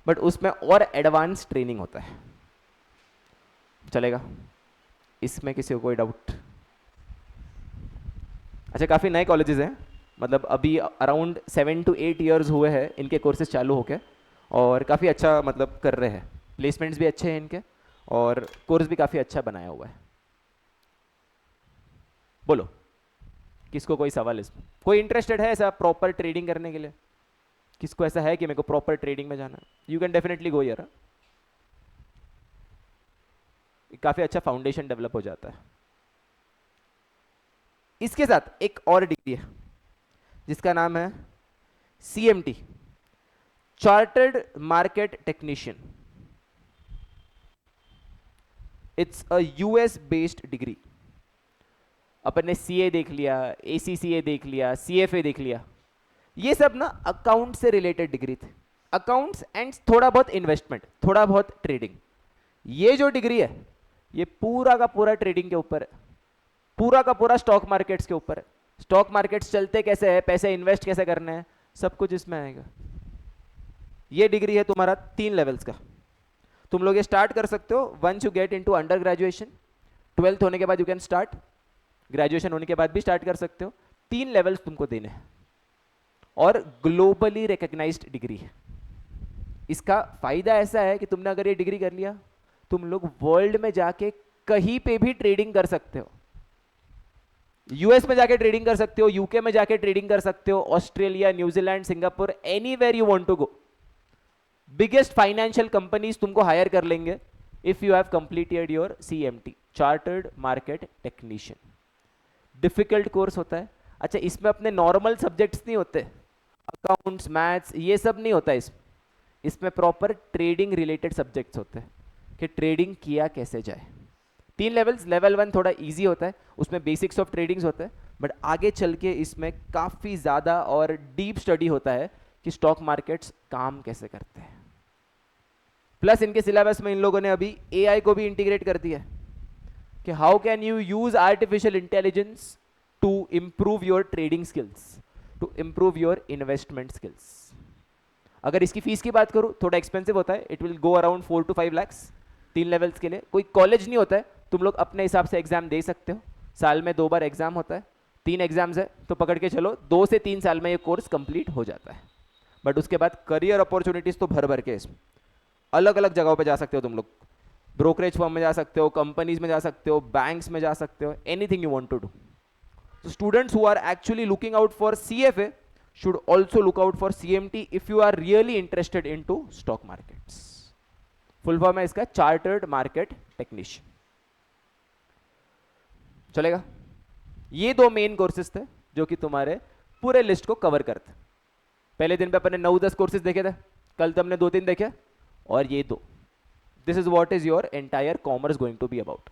बट उसमें और एडवांस ट्रेनिंग होता है। चलेगा? इसमें किसी को कोई डाउट? अच्छा, काफ़ी नए कॉलेजेस हैं, मतलब अभी अराउंड 7 to 8 ईयर्स हुए हैं इनके कोर्सेज चालू होके, और काफ़ी अच्छा मतलब कर रहे हैं। प्लेसमेंट्स भी अच्छे हैं इनके, और कोर्स भी काफ़ी अच्छा बनाया हुआ है। बोलो, किसको कोई सवाल इसमें? कोई इंटरेस्टेड है ऐसा प्रॉपर ट्रेडिंग करने के लिए? किसको ऐसा है कि मेरे को प्रॉपर ट्रेडिंग में जाना है? You can definitely go here. काफ़ी अच्छा फाउंडेशन डेवलप हो जाता है। इसके साथ एक और डिग्री है जिसका नाम है CMT, chartered market technician. It's a US based degree. अपन ने CA देख लिया, ACCA देख लिया, CFA देख लिया, ये सब ना अकाउंट से रिलेटेड डिग्री थे। अकाउंट्स एंड थोड़ा बहुत इन्वेस्टमेंट, थोड़ा बहुत ट्रेडिंग। ये जो डिग्री है ये पूरा का पूरा ट्रेडिंग के ऊपर है, पूरा का पूरा स्टॉक मार्केट्स के ऊपर है। स्टॉक मार्केट्स चलते कैसे है, पैसे इन्वेस्ट कैसे करने हैं, सब कुछ इसमें आएगा। ये डिग्री है तुम्हारा 3 लेवल्स का। तुम लोग ये स्टार्ट कर सकते हो once you get into under graduation. 12th होने के बाद यू कैन स्टार्ट, ग्रेजुएशन होने के बाद भी स्टार्ट कर सकते हो। 3 लेवल्स तुमको देने हैं, और ग्लोबली रिकॉग्नाइज्ड डिग्री है। इसका फायदा ऐसा है कि तुमने अगर ये डिग्री कर लिया, तुम लोग वर्ल्ड में जाके कहीं पे भी ट्रेडिंग कर सकते हो। US में जाके ट्रेडिंग कर सकते हो, UK में जाके ट्रेडिंग कर सकते हो, Australia, New Zealand, Singapore, anywhere you want to go. Biggest financial companies तुमको हायर कर लेंगे if you have completed your CMT, chartered market technician. Difficult course होता है। अच्छा, इसमें अपने नॉर्मल सब्जेक्ट्स नहीं होते, अकाउंट्स, मैथ्स, ये सब नहीं होता इसमें प्रॉपर ट्रेडिंग रिलेटेड सब्जेक्ट्स होते हैं कि ट्रेडिंग किया कैसे जाए। 3 लेवल्स। लेवल 1 थोड़ा इजी होता है, उसमें बेसिक्स ऑफ ट्रेडिंग्स होता है, बट आगे चल के इसमें काफ़ी ज़्यादा और डीप स्टडी होता है कि स्टॉक मार्केट्स काम कैसे करते हैं। प्लस इनके सिलेबस में इन लोगों ने अभी AI को भी इंटीग्रेट कर दिया है कि how can you use artificial intelligence to improve your trading skills, to improve your investment skills. अगर इसकी फीस की बात करूं, थोड़ा एक्सपेंसिव होता है, it will go around 4 to 5 lakhs 3 levels के लिए। कोई कॉलेज नहीं होता है, तुम लोग अपने हिसाब से एग्जाम दे सकते हो। साल में 2 बार एग्जाम होता है, 3 एग्जाम्स है, तो पकड़ के चलो 2 से 3 साल में ये कोर्स कंप्लीट हो जाता है। बट उसके बाद करियर अपॉर्चुनिटीज तो भर भर के इसमें अलग अलग जगहों पे जा सकते हो तुम लोग। ब्रोकरेज फर्म में जा सकते हो, कंपनीज में जा सकते हो, बैंक्स में जा सकते हो, anything you want to do. So students who are actually looking out for CFA should also look out for CMT if you are really interested into stock markets. Full form है इसका chartered market technician. चलेगा. ये दो main courses थे जो कि तुम्हारे पूरे लिस्ट को कवर करते. पहले दिन पे अपने 9-10 कोर्सेज देखे थे, कल तो हमने 2-3 देखे, और ये दो. This is what is your entire commerce going to be about.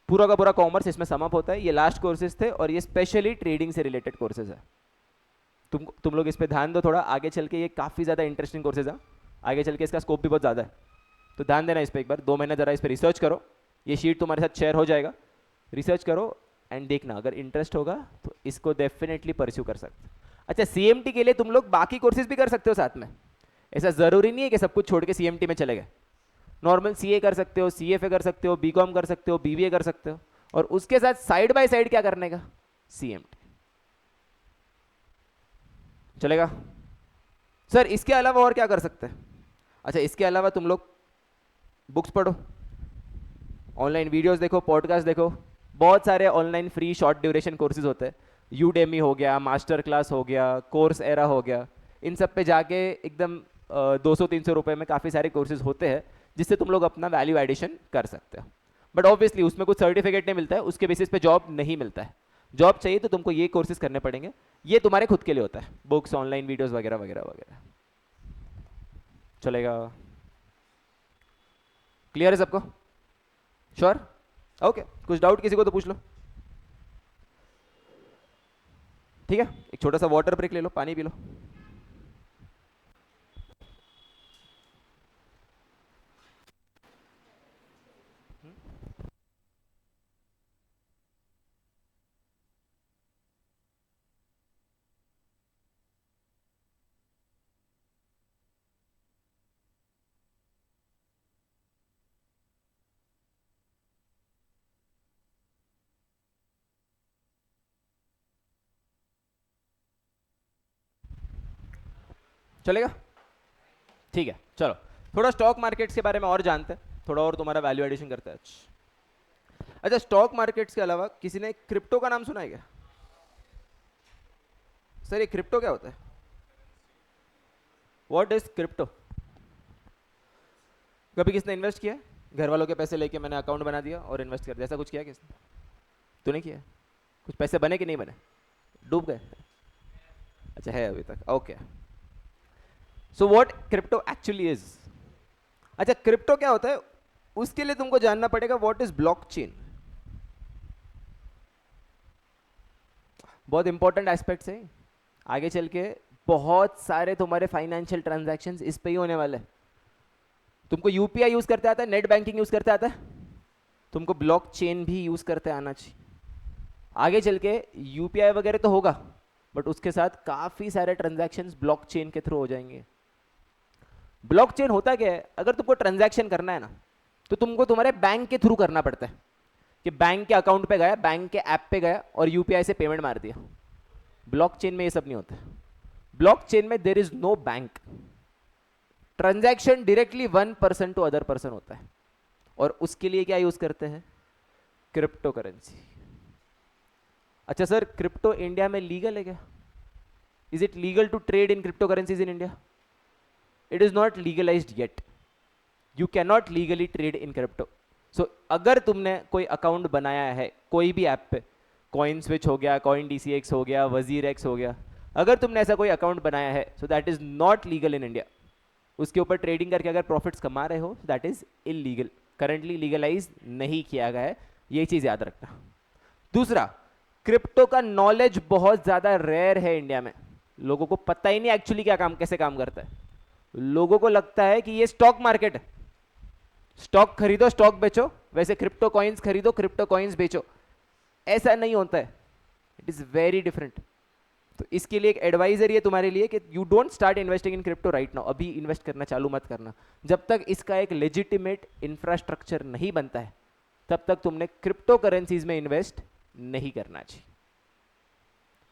पूरा का पूरा कॉमर्स इसमें समअप होता है. ये लास्ट कोर्सेज थे और ये स्पेशली ट्रेडिंग से रिलेटेड कोर्सेज है. तुम लोग इस पे ध्यान दो थोड़ा. आगे चल के ये काफ़ी ज़्यादा इंटरेस्टिंग कोर्सेज है. आगे चल के इसका स्कोप भी बहुत ज़्यादा है, तो ध्यान देना इस पर. एक बार 2 महीने ज़रा इस पर रिसर्च करो. ये शीट तुम्हारे साथ शेयर हो जाएगा, रिसर्च करो एंड देखना. अगर इंटरेस्ट होगा तो इसको डेफिनेटली परस्यू कर सकते. अच्छा, CMT के लिए तुम लोग बाकी कोर्सेज भी कर सकते हो साथ में. ऐसा ज़रूरी नहीं है कि सब कुछ छोड़ के CMT में चले गए. नॉर्मल CA कर सकते हो, CFA कर सकते हो, BCom कर सकते हो, BBA कर सकते हो, और उसके साथ साइड बाय साइड क्या करने का, CMT. चलेगा सर. इसके अलावा और क्या कर सकते हैं? अच्छा, इसके अलावा तुम लोग बुक्स पढ़ो, ऑनलाइन वीडियोस देखो, पॉडकास्ट देखो. बहुत सारे online free short duration courses होते हैं. यूडेमी हो गया, मास्टर क्लास हो गया, कोर्स एरा हो गया. इन सब पे जाके एकदम 200-300 रुपए में काफ़ी सारे कोर्सेज होते हैं जिससे तुम लोग अपना वैल्यू एडिशन कर सकते हो. बट ऑब्वियसली उसमें कुछ सर्टिफिकेट नहीं मिलता है, उसके बेसिस पे जॉब नहीं मिलता है. जॉब चाहिए तो तुमको ये कोर्सेज करने पड़ेंगे. ये तुम्हारे खुद के लिए होता है, बुक्स, ऑनलाइन वीडियोस वगैरह वगैरह वगैरह. चलेगा. क्लियर है सबको? श्योर? ओके. कुछ डाउट किसी को तो पूछ लो. ठीक है, एक छोटा सा वाटर ब्रेक ले लो, पानी पी लो. चलेगा. ठीक है, चलो थोड़ा स्टॉक मार्केट्स के बारे में और जानते हैं, थोड़ा और तुम्हारा वैल्यू एडिशन करते हैं. अच्छा, स्टॉक मार्केट्स के अलावा किसी ने क्रिप्टो का नाम सुना है क्या? सर ये क्रिप्टो क्या होता है? What is crypto? कभी किसने इन्वेस्ट किया? घर वालों के पैसे लेके मैंने अकाउंट बना दिया और इन्वेस्ट कर दिया, ऐसा कुछ किया किसने? तूने किया? कुछ पैसे बने कि नहीं बने? डूब गए? अच्छा, है अभी तक. Okay. So what crypto actually is. अच्छा, क्रिप्टो क्या होता है उसके लिए तुमको जानना पड़ेगा व्हाट इज ब्लॉकचेन. बहुत इंपॉर्टेंट एस्पेक्ट्स है. आगे चल के बहुत सारे तुम्हारे फाइनेंशियल ट्रांजैक्शंस इस पे ही होने वाले हैं. तुमको यूपीआई यूज करते आता है, नेट बैंकिंग यूज करते आता है, तुमको ब्लॉकचेन भी यूज करते आना चाहिए. आगे चल के यूपीआई वगैरह तो होगा, बट उसके साथ काफी सारे ट्रांजैक्शंस ब्लॉकचेन के थ्रू हो जाएंगे. ब्लॉकचेन होता क्या है? अगर तुमको ट्रांजैक्शन करना है ना, तो तुमको तुम्हारे बैंक के थ्रू करना पड़ता है. कि बैंक के अकाउंट पे गया, बैंक के ऐप पे गया और यूपीआई से पेमेंट मार दिया. ब्लॉकचेन में ये सब नहीं होता. ब्लॉकचेन में there is no bank. Transaction directly one person to other person होता है. और उसके लिए क्या यूज करते हैं? Crypto currency. अच्छा सर, क्रिप्टो इंडिया में लीगल है क्या? Is it legal to trade in crypto currencies in India? It is not legalized yet. You can not legally trade in crypto. So अगर तुमने कोई अकाउंट बनाया है कोई भी ऐप पे, कॉइन स्विच हो गया, कॉइन DCX हो गया, वजीर एक्स हो गया, अगर तुमने ऐसा कोई अकाउंट बनाया है, so that is not legal in India. उसके ऊपर ट्रेडिंग करके अगर प्रॉफिट्स कमा रहे हो, that is illegal. Currently legalize नहीं किया गया है, ये चीज याद रखना. दूसरा, क्रिप्टो का नॉलेज बहुत ज्यादा रेयर है इंडिया में. लोगों को पता ही नहीं एक्चुअली क्या काम, कैसे काम करता है. लोगों को लगता है कि ये स्टॉक मार्केट है, स्टॉक खरीदो स्टॉक बेचो, वैसे क्रिप्टो कॉइन्स खरीदो क्रिप्टो कॉइन्स बेचो. ऐसा नहीं होता है. It is very different. तो इसके लिए एक एडवाइजरी है तुम्हारे लिए कि you don't start investing in crypto right now. अभी इन्वेस्ट करना चालू मत करना. जब तक इसका एक लेजिटिमेट इंफ्रास्ट्रक्चर नहीं बनता है, तब तक तुमने क्रिप्टो करेंसीज में इन्वेस्ट नहीं करना चाहिए.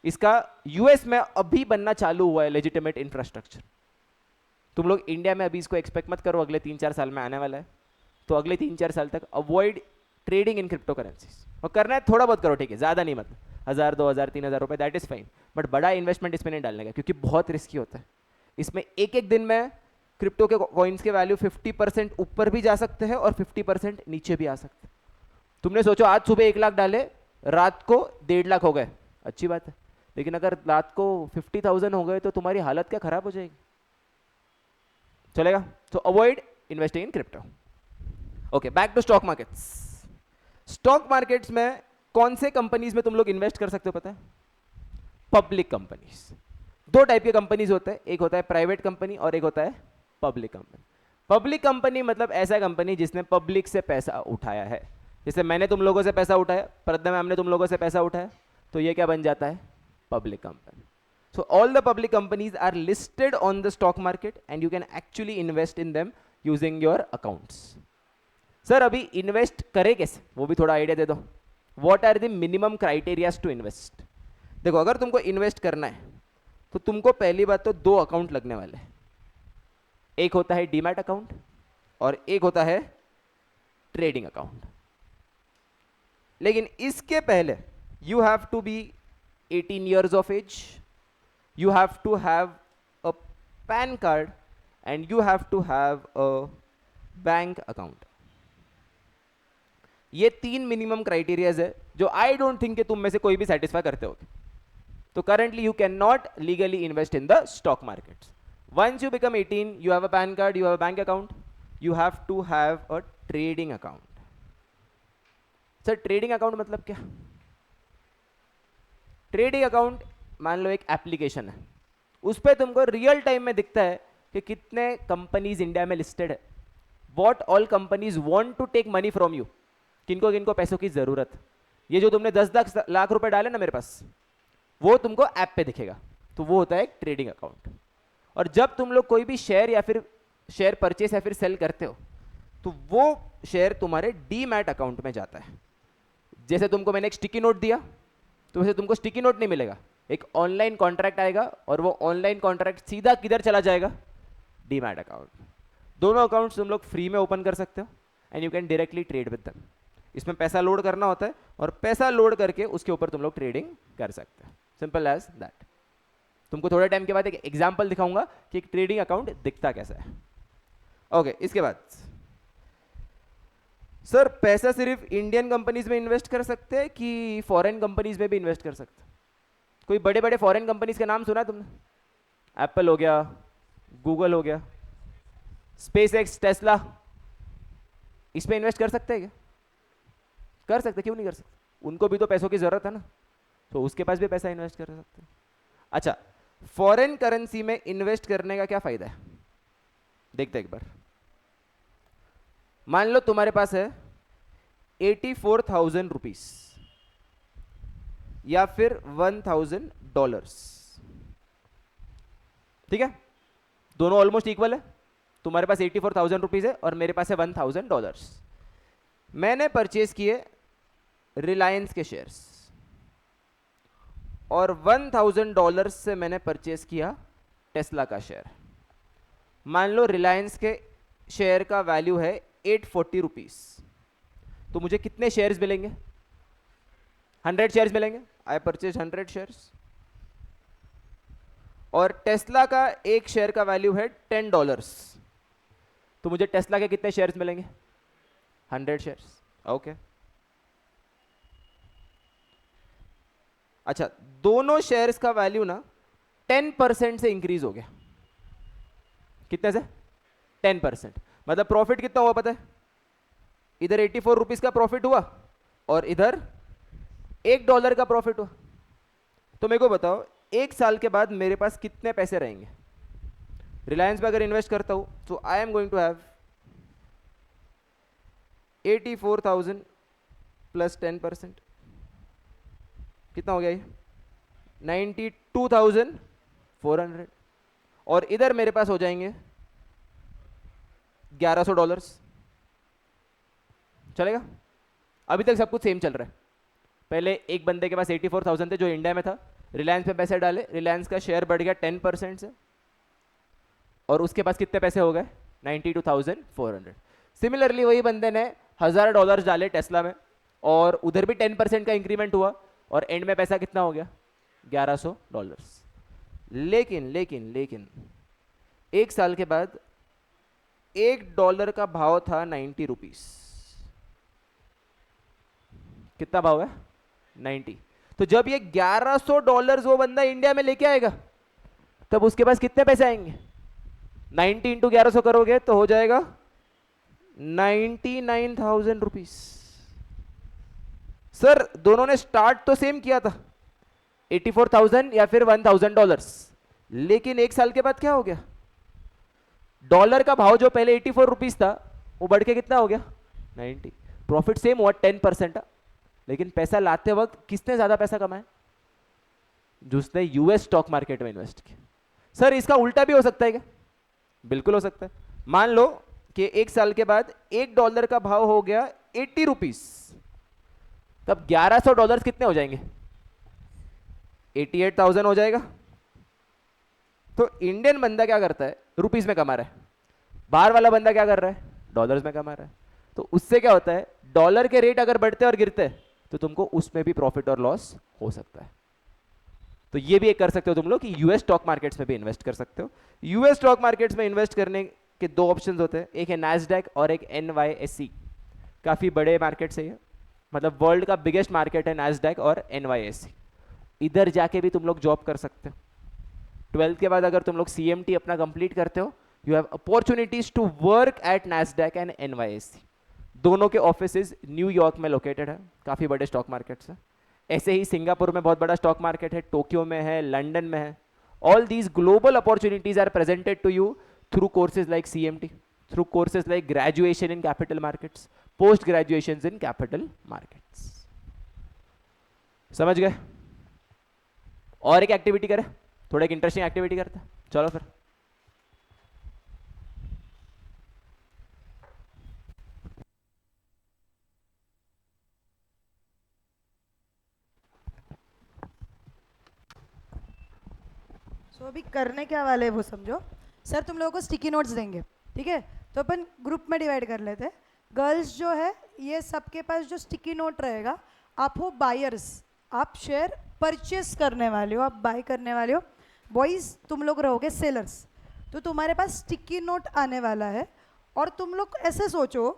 इसका यूएस में अभी बनना चालू हुआ है लेजिटिमेट इंफ्रास्ट्रक्चर. तुम लोग इंडिया में अभी इसको एक्सपेक्ट मत करो, अगले 3-4 साल में आने वाला है. तो अगले 3-4 साल तक avoid trading in crypto currencies, और करना है थोड़ा बहुत करो, ठीक है, ज़्यादा नहीं, मतलब 1000 2000 3000 रुपये, दैट इज़ फाइन, बट बड़ा इन्वेस्टमेंट इसमें नहीं डालने का, क्योंकि बहुत रिस्की होता है। इसमें एक एक दिन में क्रिप्टो के कॉइन्स के वैल्यू 50% ऊपर भी जा सकते हैं और 50% नीचे भी आ सकते हैं। तुमने सोचो आज सुबह 1 लाख डाले, रात को 1.5 लाख हो गए, अच्छी बात है, लेकिन अगर रात को 50,000 हो गए तो तुम्हारी हालत क्या खराब हो जाएगी। चलेगा? तो avoid investing in crypto. Okay, back to stock markets. Stock markets में कौन से कंपनीज में तुम लोग इन्वेस्ट कर सकते हो पता है? Public companies. 2 टाइप के कंपनीज होते हैं, एक होता है प्राइवेट कंपनी और एक होता है पब्लिक कंपनी। पब्लिक कंपनी मतलब ऐसा कंपनी जिसने पब्लिक से पैसा उठाया है, जैसे मैंने तुम लोगों से पैसा उठाया, प्रज्ञा मैम ने तुम लोगों से पैसा उठाया, तो ये क्या बन जाता है? Public company. So all the public companies are listed on the stock market and you can actually invest in them using your accounts. Sir अभी इन्वेस्ट करें कैसे, वो भी थोड़ा आइडिया दे दो। What are the minimum criteria to invest? देखो, अगर तुमको इन्वेस्ट करना है तो तुमको पहली बात तो 2 अकाउंट लगने वाले हैं, एक होता है डीमैट अकाउंट और एक होता है ट्रेडिंग अकाउंट। लेकिन इसके पहले you have to be 18 years of age, you have to have a PAN card and you have to have a bank account. ये 3 मिनिमम क्राइटेरियाज है जो आई डोंट थिंक कि तुम में से कोई भी सेटिस्फाई करते होगे। तो currently you can not legally invest in the stock markets. Once you become 18, you have a PAN card, you have a bank account, you have to have a trading account. Sir trading account मतलब क्या? Trading account मान लो एक application है, उस पर तुमको real time में दिखता है कि कितने कंपनीज इंडिया में लिस्टेड है, what all companies want to take money from you, किनको किनको पैसों की ज़रूरत। ये जो तुमने 10 लाख रुपए डाले ना मेरे पास, वो तुमको ऐप पे दिखेगा, तो वो होता है एक ट्रेडिंग अकाउंट। और जब तुम लोग कोई भी शेयर या फिर शेयर परचेस या फिर सेल करते हो, तो वो शेयर तुम्हारे डीमैट अकाउंट में जाता है। जैसे तुमको मैंने एक स्टिकी नोट दिया, तो वैसे तुमको स्टिकी नोट नहीं मिलेगा, एक ऑनलाइन कॉन्ट्रैक्ट आएगा और वो ऑनलाइन कॉन्ट्रैक्ट सीधा किधर चला जाएगा? Demat account. दोनों अकाउंट्स तुम लोग फ्री में ओपन कर सकते हो and you can directly trade with them. इसमें पैसा लोड करना होता है और पैसा लोड करके उसके ऊपर तुम लोग ट्रेडिंग कर सकते हो, सिंपल एज दैट। तुमको थोड़े टाइम के बाद एक एग्जाम्पल दिखाऊंगा कि एक ट्रेडिंग अकाउंट दिखता कैसा है। ओके, इसके बाद सर पैसा सिर्फ इंडियन कंपनीज में इन्वेस्ट कर सकते हैं कि फॉरेन कंपनीज में भी इन्वेस्ट कर सकते हैं? कोई बड़े बड़े फॉरेन कंपनीज के नाम सुना है तुमने? एप्पल हो गया, गूगल हो गया, स्पेस एक्स, टेस्ला, इस पे इन्वेस्ट कर सकते हैं क्या? कर सकते, क्यों नहीं कर सकते? उनको भी तो पैसों की जरूरत है ना, तो उसके पास भी पैसा इन्वेस्ट कर सकते हैं। अच्छा, फॉरेन करेंसी में इन्वेस्ट करने का क्या फायदा है, देखते एक बार। मान लो तुम्हारे पास है 84,000 रुपीज या फिर $1,000, ठीक है, दोनों ऑलमोस्ट इक्वल है। तुम्हारे पास 84,000 रुपीज है और मेरे पास है $1,000। मैंने परचेज किए रिलायंस के शेयर्स और $1,000 से मैंने परचेज किया टेस्ला का शेयर। मान लो रिलायंस के शेयर का वैल्यू है 840 रुपीज, तो मुझे कितने शेयर्स मिलेंगे? 100 शेयर्स मिलेंगे। I purchase 100 shares. और टेस्ला का एक शेयर का वैल्यू है $10, तो मुझे टेस्ला के कितने शेयर्स मिलेंगे? 100 शेयर्स। ओके, अच्छा, दोनों शेयर्स का वैल्यू ना 10% से इंक्रीज हो गया। कितने से? 10%। मतलब प्रॉफिट कितना हुआ पता है? इधर 84 रुपीज का प्रॉफिट हुआ और इधर $1 का प्रॉफिट हुआ। तो मेरे को बताओ, 1 साल के बाद मेरे पास कितने पैसे रहेंगे? रिलायंस में अगर इन्वेस्ट करता हूं तो I am going to have 84,000 plus 10%, कितना हो गया ये? 92,400। और इधर मेरे पास हो जाएंगे $1,100। चलेगा? अभी तक सब कुछ सेम चल रहा है। पहले एक बंदे के पास 84,000 थे जो इंडिया में था, रिलायंस में पैसे डाले, रिलायंस का शेयर बढ़ गया 10% से, और उसके पास कितने पैसे हो गए? 92,400। सिमिलरली वही बंदे ने $1000 डाले टेस्ला में और उधर भी 10% का इंक्रीमेंट हुआ और एंड में पैसा कितना हो गया $1100। लेकिन लेकिन लेकिन एक साल के बाद $1 का भाव था 90 रुपीस। कितना भाव है 90। तो जब ये $1100 वो बंदा इंडिया में लेके आएगा तब उसके पास कितने पैसे आएंगे 90 इंटू 1100 करोगे तो हो जाएगा 99,000 रुपीस। सर दोनों ने स्टार्ट तो सेम किया था 84,000 या फिर $1,000, लेकिन एक साल के बाद क्या हो गया डॉलर का भाव जो पहले 84 रुपीस था वो बढ़ के कितना हो गया 90। प्रॉफिट सेम हुआ 10%, लेकिन पैसा लाते वक्त किसने ज्यादा पैसा कमाया जिसने यूएस स्टॉक मार्केट में इन्वेस्ट किया। सर इसका उल्टा भी हो सकता है क्या बिल्कुल हो सकता है। मान लो कि एक साल के बाद $1 का भाव हो गया 80 रुपीस, तब $1100 कितने हो जाएंगे 88,000 हो जाएगा। तो इंडियन बंदा क्या करता है रुपीस में कमा रहा है, बाहर वाला बंदा क्या कर रहा है डॉलर्स में कमा रहा है। तो उससे क्या होता है डॉलर के रेट अगर बढ़ते और गिरते तो तुमको उसमें भी प्रॉफिट और लॉस हो सकता है। तो ये भी एक कर सकते हो तुम लोग कि यूएस स्टॉक मार्केट्स में भी इन्वेस्ट कर सकते हो। यूएस स्टॉक मार्केट्स में इन्वेस्ट करने के दो ऑप्शंस होते हैं, एक है नैस्डैक और एक NYSE। काफी बड़े मार्केट है ये, मतलब वर्ल्ड का बिगेस्ट मार्केट है नैस्डैक और NYSE। इधर जाके भी तुम लोग जॉब कर सकते हो। 12th के बाद अगर तुम लोग CMT अपना कंप्लीट करते हो you have opportunities to work at Nasdaq and NYSE। दोनों के ऑफिसेज न्यूयॉर्क में लोकेटेड है, काफी बड़े स्टॉक मार्केट्स हैं। ऐसे ही सिंगापुर में बहुत बड़ा स्टॉक मार्केट है, टोक्यो में है, लंदन में है। All these global opportunities are presented to you through courses like CMT, through courses like graduation in capital markets, post graduation in capital markets. समझ गए? और एक एक्टिविटी करें, थोड़ा एक इंटरेस्टिंग एक्टिविटी करते हैं। चलो फिर तो अभी करने क्या वाले हैं वो समझो। सर तुम लोगों को स्टिकी नोट्स देंगे, ठीक है? तो अपन ग्रुप में डिवाइड कर लेते हैं। गर्ल्स जो है ये सबके पास जो स्टिकी नोट रहेगा, आप हो बायर्स, आप शेयर परचेस करने वाले हो, आप बाय करने वाले हो। बॉयज़ तुम लोग रहोगे सेलर्स। तो तुम्हारे पास स्टिकी नोट आने वाला है और तुम लोग ऐसे सोचो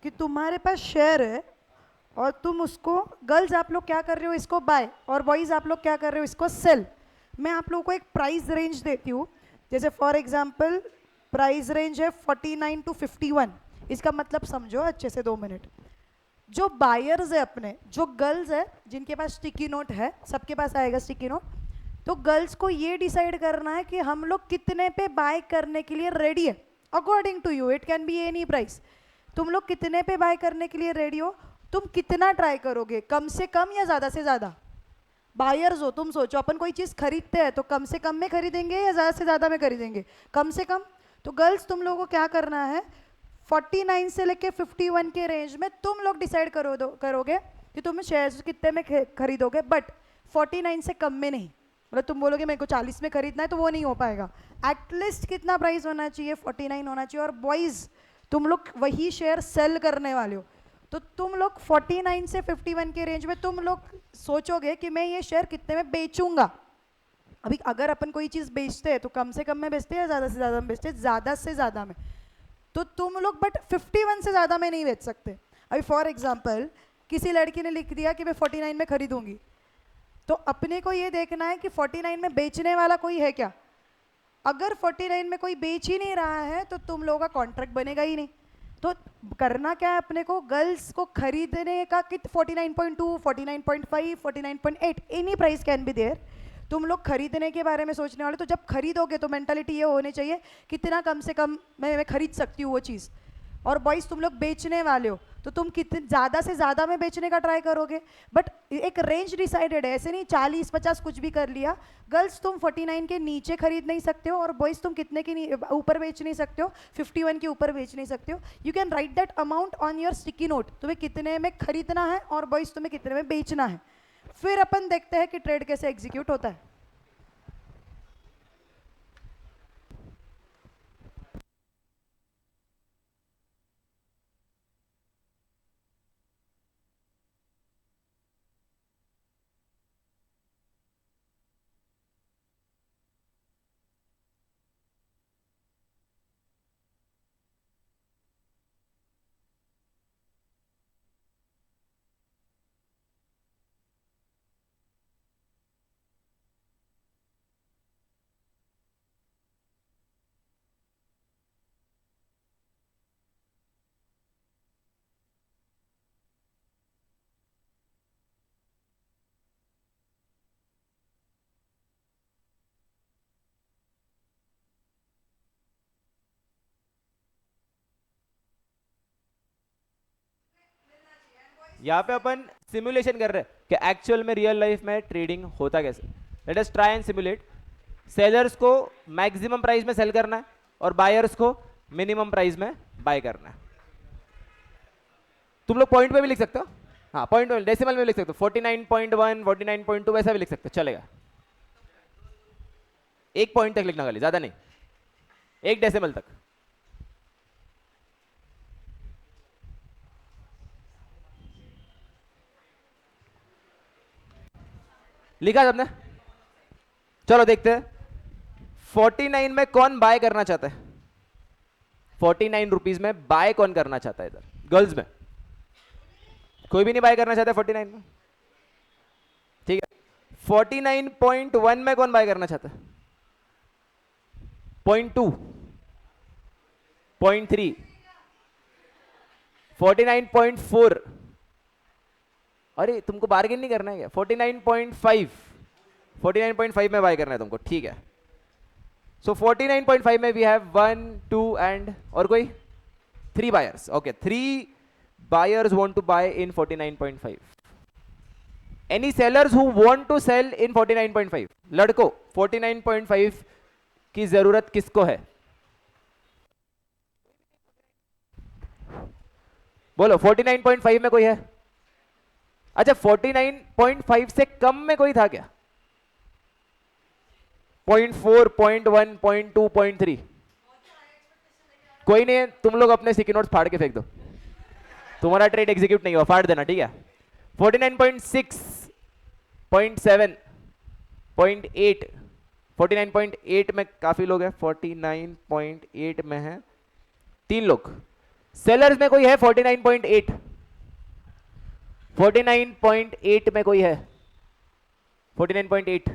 कि तुम्हारे पास शेयर है और तुम उसको, गर्ल्स आप लोग क्या कर रहे हो इसको बाय, और बॉयज़ आप लोग क्या कर रहे हो इसको सेल। मैं आप लोगों को एक प्राइस रेंज देती हूँ, जैसे फॉर एग्जांपल प्राइस रेंज है 49 to 51। इसका मतलब समझो अच्छे से 2 मिनट। जो बायर्स है अपने, जो गर्ल्स है जिनके पास स्टिकी नोट है, सबके पास आएगा स्टिकी नोट। तो गर्ल्स को ये डिसाइड करना है कि हम लोग कितने पे बाय करने के लिए रेडी है। According to you it can be any price. तुम लोग कितने पे बाय करने के लिए रेडी हो, तुम कितना ट्राई करोगे, कम से कम या ज़्यादा से ज़्यादा। बायर्स हो, तुम सोचो अपन कोई चीज़ खरीदते हैं तो कम से कम में खरीदेंगे या ज़्यादा से ज़्यादा में खरीदेंगे, कम से कम। तो गर्ल्स तुम लोगों को क्या करना है, 49 से लेके 51 के रेंज में तुम लोग डिसाइड करोगे कि तुम शेयर्स कितने में खरीदोगे, बट 49 से कम में नहीं। मतलब तुम बोलोगे मेरे को 40 में खरीदना है तो वो नहीं हो पाएगा। एटलीस्ट कितना प्राइस होना चाहिए, 49 होना चाहिए। और बॉयज़ तुम लोग वही शेयर सेल करने वाले हो, तो तुम लोग 49 से 51 के रेंज में तुम लोग सोचोगे कि मैं ये शेयर कितने में बेचूंगा। अभी अगर अपन कोई चीज़ बेचते हैं तो कम से कम में बेचते हैं या ज़्यादा से ज़्यादा में बेचते हैं, ज़्यादा से ज़्यादा में। तो तुम लोग बट 51 से ज़्यादा में नहीं बेच सकते। अभी फॉर एग्जांपल किसी लड़की ने लिख दिया कि मैं 49 में खरीदूंगी, तो अपने को ये देखना है कि 49 में बेचने वाला कोई है क्या। अगर 49 में कोई बेच ही नहीं रहा है तो तुम लोगों का कॉन्ट्रैक्ट बनेगा ही नहीं। तो करना क्या है अपने को, गर्ल्स को खरीदने का कित 49.2, 49.5, 49.8 any price can be there. तुम लोग खरीदने के बारे में सोचने वाले, तो जब खरीदोगे तो मेंटालिटी ये होनी चाहिए कितना कम से कम मैं खरीद सकती हूँ वो चीज़। और बॉयज़ तुम लोग बेचने वाले हो तो तुम कितने ज़्यादा से ज़्यादा में बेचने का ट्राई करोगे, बट एक रेंज डिसाइडेड है, ऐसे नहीं 40-50 कुछ भी कर लिया। गर्ल्स तुम 49 के नीचे खरीद नहीं सकते हो और बॉयज़ तुम कितने के ऊपर बेच नहीं सकते हो, 51 के ऊपर बेच नहीं सकते हो। You can write that amount on your sticky note, तुम्हें कितने में खरीदना है और बॉयज़ तुम्हें कितने में बेचना है। फिर अपन देखते हैं कि ट्रेड कैसे एग्जीक्यूट होता है। यहाँ पे अपन सिमुलेशन कर रहे हैं कि एक्चुअल में रियल लाइफ में ट्रेडिंग होता कैसे. Let us try and simulate. Sellers को मैक्सिमम प्राइस में सेल करना है और बायर्स को मिनिमम प्राइस में बाय करना है. तुम लोग पॉइंट पे भी लिख सकते हो. हाँ पॉइंट पे, डेसिमल में भी लिख सकते हो. 49.1 49.2 वैसा भी लिख सकते हो, चलेगा. एक पॉइंट तक लिखना खाली, ज्यादा नहीं, एक डेसिमल तक. लिखा सबने? चलो देखते हैं 49 में कौन बाय करना चाहता है. 49 रुपीज में बाय कौन करना चाहता है? इधर गर्ल्स में कोई भी नहीं बाय करना चाहता 49 में. ठीक है. 49.1 में कौन बाय करना चाहता है? 0.2, 0.3, 49.4. अरे तुमको बार्गेन नहीं करना है क्या? 49.5, 49.5 में बाय करना है तुमको. ठीक है. सो 49.5 में वी हैव 1 2 एंड और कोई 3 buyers. Okay, 3 buyers want to buy in 49.5. Any sellers who want to sell in 49.5? लड़कों 49.5 की जरूरत किसको है? बोलो 49.5 में कोई है? अच्छा 49.5 से कम में कोई था क्या? 0.4, 0.1, 0.2, 0.3? कोई नहीं है. तुम लोग अपने सिक्की नोट्स फाड़ के फेंक दो. तुम्हारा ट्रेड एग्जीक्यूट नहीं हुआ, फाड़ देना. ठीक है. 49.6, 0.7, 0.8. 49.8 में काफी लोग हैं. 49.8 में है 3 लोग. सेलर्स में कोई है 49.8? 49.8 में कोई है? 49.8.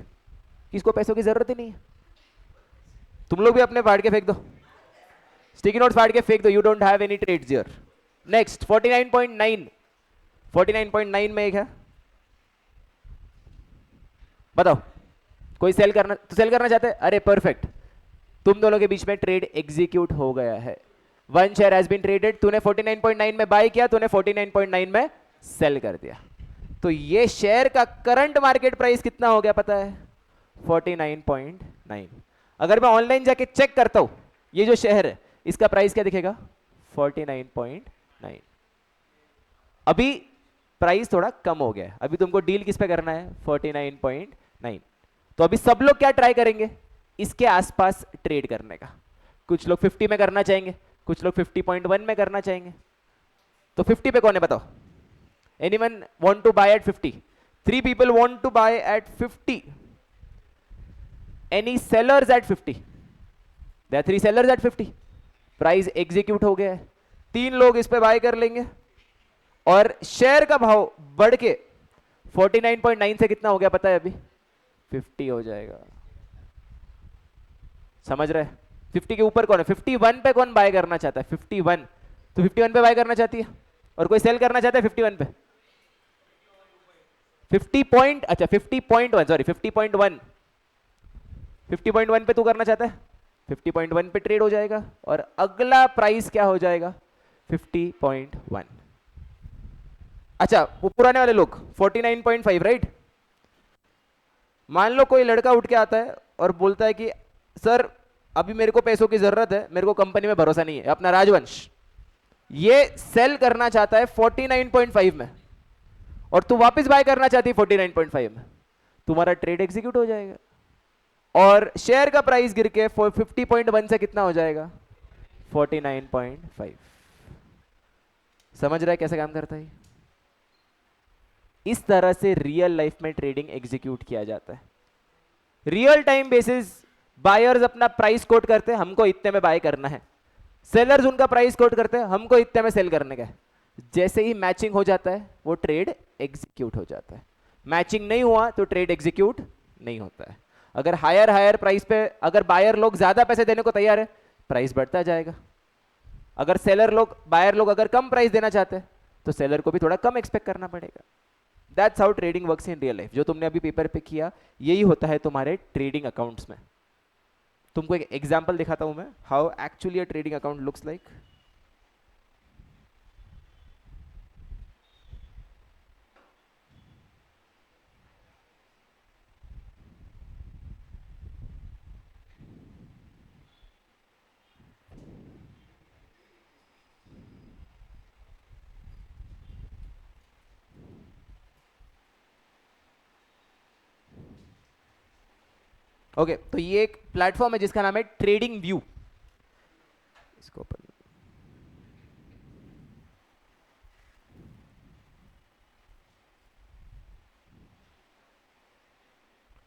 किसको पैसों की जरूरत ही नहीं है. तुम लोग भी अपने फाड़ के फेंक दो, स्टिकी नोट्स फाड़ के फेंक दो. You don't have any trades here. Next 49.9. 49.9 में एक है. बताओ कोई सेल करना, तो सेल करना चाहते हैं? अरे परफेक्ट, तुम दोनों के बीच में ट्रेड एग्जीक्यूट हो गया है. 1 शेयर हैज बीन ट्रेडेड. तूने 49.9 में बाय किया, तूने 49.9 में सेल कर दिया. तो ये शेयर का करंट मार्केट प्राइस कितना हो गया पता है? 49.9. अगर मैं ऑनलाइन जाके चेक करता हूं ये जो शेयर है इसका प्राइस क्या दिखेगा? 49.9. अभी प्राइस थोड़ा कम हो गया है. अभी तुमको डील किस पे करना है? 49.9. तो अभी सब लोग क्या ट्राई करेंगे? इसके आसपास ट्रेड करने का. कुछ लोग 50 में करना चाहेंगे, कुछ लोग 50.1 में करना चाहेंगे. तो 50 पे कौन है बताओ? Anyone want to buy at 50? 3 people want to buy at 50. Any sellers at 50? There are 3 sellers at 50. Price execute हो गया है. 3 लोग इस पे बाय कर लेंगे और शेयर का भाव बढ़ के 49.9 से कितना हो गया पता है? अभी 50 हो जाएगा. समझ रहे? 50 के ऊपर कौन है? 51 पे कौन बाय करना चाहता है? 51. तो 51 पे बाय करना चाहती है और कोई सेल करना चाहता है 51 पे. 50.1 सॉरी 50.1. 50.1 पे तू करना चाहता है, 50.1 पे ट्रेड हो जाएगा और अगला प्राइस क्या हो जाएगा? 50.1. अच्छा वो पुराने वाले लोग 49.5 राइट. मान लो कोई लड़का उठ के आता है और बोलता है कि सर अभी मेरे को पैसों की जरूरत है, मेरे को कंपनी में भरोसा नहीं है. अपना राजवंश ये सेल करना चाहता है 49.5 में और तू वापस बाय करना चाहती है 49.5 में. तुम्हारा ट्रेड एग्जीक्यूट हो जाएगा और शेयर का प्राइस गिर के 50.1 से कितना हो जाएगा? 49.5. समझ रहा है कैसे काम करता है? इस तरह से रियल लाइफ में ट्रेडिंग एग्जीक्यूट किया जाता है. रियल टाइम बेसिस बायर्स अपना प्राइस कोट करते हैं, हमको इतने में बाय करना है. सेलर्स उनका प्राइस कोट करते हैं, हमको इतने में सेल करने का है. जैसे ही मैचिंग हो जाता है वो ट्रेड एग्जीक्यूट हो जाता है. मैचिंग नहीं हुआ तो ट्रेड एग्जीक्यूट नहीं होता है. अगर हायर प्राइस पे अगर बायर लोग ज्यादा पैसे देने को तैयार है, प्राइस बढ़ता जाएगा. अगर सेलर लोग बायर लोग अगर कम प्राइस देना चाहते हैं तो सेलर को भी थोड़ा कम एक्सपेक्ट करना पड़ेगा. That's how trading works in real life. जो तुमने अभी पेपर पे किया यही होता है तुम्हारे ट्रेडिंग अकाउंट्स में. तुमको एक एग्जांपल दिखाता हूं मैं, how actually a trading account looks like. Okay तो ये एक प्लेटफॉर्म है जिसका नाम है ट्रेडिंग व्यू। इसको ओपन,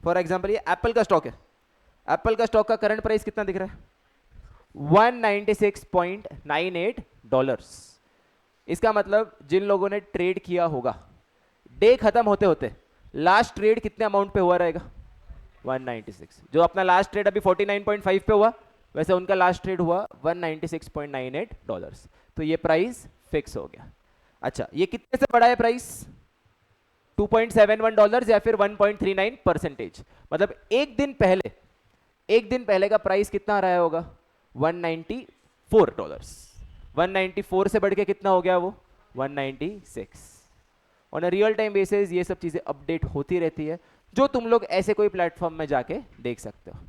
फॉर एग्जाम्पल ये एप्पल का स्टॉक है। एप्पल का स्टॉक का करंट प्राइस कितना दिख रहा है? 196.98 डॉलर्स। इसका मतलब जिन लोगों ने ट्रेड किया होगा, डे खत्म होते होते लास्ट ट्रेड कितने अमाउंट पे हुआ रहेगा? 196। जो अपना लास्ट ट्रेड अभी 49.5 पे हुआ, वैसे उनका लास्ट ट्रेड हुआ 196.98 डॉलर्स। तो ये प्राइस फिक्स हो गया। अच्छा, ये कितने से बढ़ा है प्राइस? 2.71 डॉलर्स या फिर 1.39%। मतलब एक दिन पहले का प्राइस कितना रहा होगा? 194 डॉलर्स। 194 से बढ़ के कितना हो गया वो? 196। On a real time basis ये सब चीजें अपडेट होती रहती है, जो तुम लोग ऐसे कोई प्लेटफॉर्म में जाके देख सकते हो।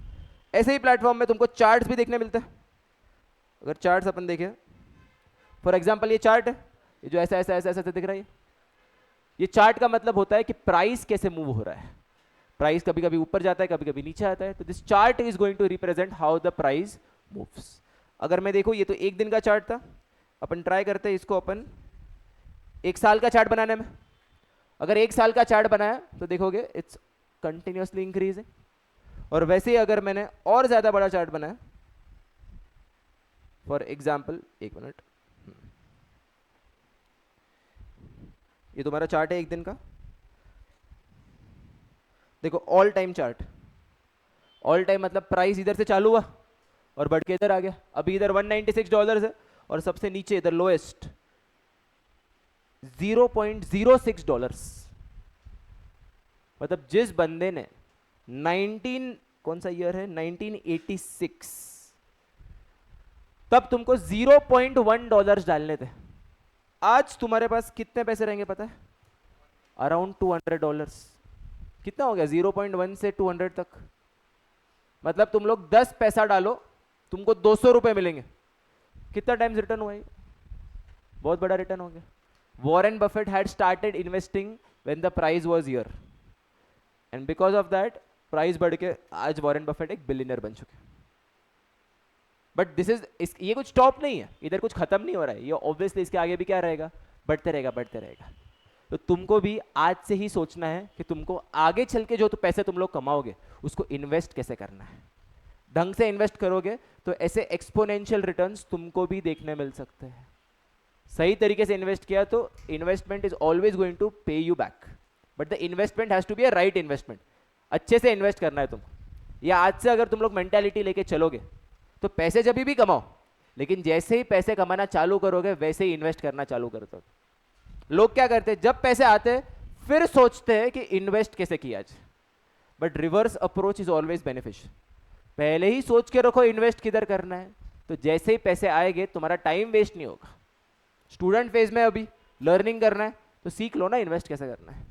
ऐसे ही प्लेटफॉर्म में तुमको चार्ट्स भी देखने मिलते हैं। अगर चार्ट्स अपन देखें, फॉर एग्जांपल ये चार्ट है, ये जो ऐसा ऐसा ऐसा ऐसा दिख रहा है, ये चार्ट का मतलब होता है कि प्राइस कैसे मूव हो रहा है। प्राइस कभी कभी ऊपर जाता है, कभी कभी नीचे आता है। तो this chart is going to represent how the price moves. अगर मैं देखूं, ये तो एक दिन का चार्ट था, अपन ट्राई करते हैं इसको अपन एक साल का चार्ट बनाने में। अगर एक साल का चार्ट बनाया तो देखोगे इट्स कंटिन्यूसली इंक्रीजिंग। और वैसे ही अगर मैंने और ज्यादा बड़ा चार्ट बनाया, फॉर एग्जाम्पल, एक मिनट, ये तुम्हारा चार्ट है एक दिन का। देखो all time chart, all time मतलब प्राइस इधर से चालू हुआ और बढ़ के इधर आ गया। अभी इधर 196 डॉलर्स है और सबसे नीचे इधर लोएस्ट 0.06 डॉलर्स। मतलब जिस बंदे ने 19 कौन सा ईयर है, 1986, तब तुमको 0.1 डॉलर्स डालने थे, आज तुम्हारे पास कितने पैसे रहेंगे पता है? Around 200 dollars. कितना हो गया 0.1 से 200 तक? मतलब तुम लोग 10 पैसा डालो, तुमको 200 रुपए मिलेंगे। कितना टाइम्स रिटर्न हुआ ये? बहुत बड़ा रिटर्न हो गया। Warren Buffett had started investing when the price was here, and because of that price बढ़ के आज वॉरेन बफेट एक बिलियनर बन चुके। बट दिस इज, ये कुछ स्टॉप नहीं है, इधर कुछ खत्म नहीं हो रहा है। ये ऑब्वियसली इसके आगे भी क्या रहेगा? बढ़ते रहेगा, बढ़ते रहेगा। तो तुमको भी आज से ही सोचना है कि तुमको आगे चल के जो तो पैसे तुम लोग कमाओगे उसको इन्वेस्ट कैसे करना है। ढंग से इन्वेस्ट करोगे तो ऐसे एक्सपोनेंशियल रिटर्न्स तुमको भी देखने मिल सकते हैं। सही तरीके से इन्वेस्ट किया तो investment is always going to pay you back, but the investment has to be a right investment. अच्छे से इन्वेस्ट करना है तुमको। या आज से अगर तुम लोग मेंटालिटी लेके चलोगे तो पैसे जब भी कमाओ, लेकिन जैसे ही पैसे कमाना चालू करोगे वैसे ही इन्वेस्ट करना चालू कर दो। लोग क्या करते हैं, जब पैसे आते फिर सोचते हैं कि इन्वेस्ट कैसे किया जाए, but reverse approach is always beneficial. पहले ही सोच के रखो इन्वेस्ट किधर करना है, तो जैसे ही पैसे आएंगे तुम्हारा टाइम वेस्ट नहीं होगा। स्टूडेंट फेज में अभी लर्निंग करना है तो सीख लो ना इन्वेस्ट कैसे करना है।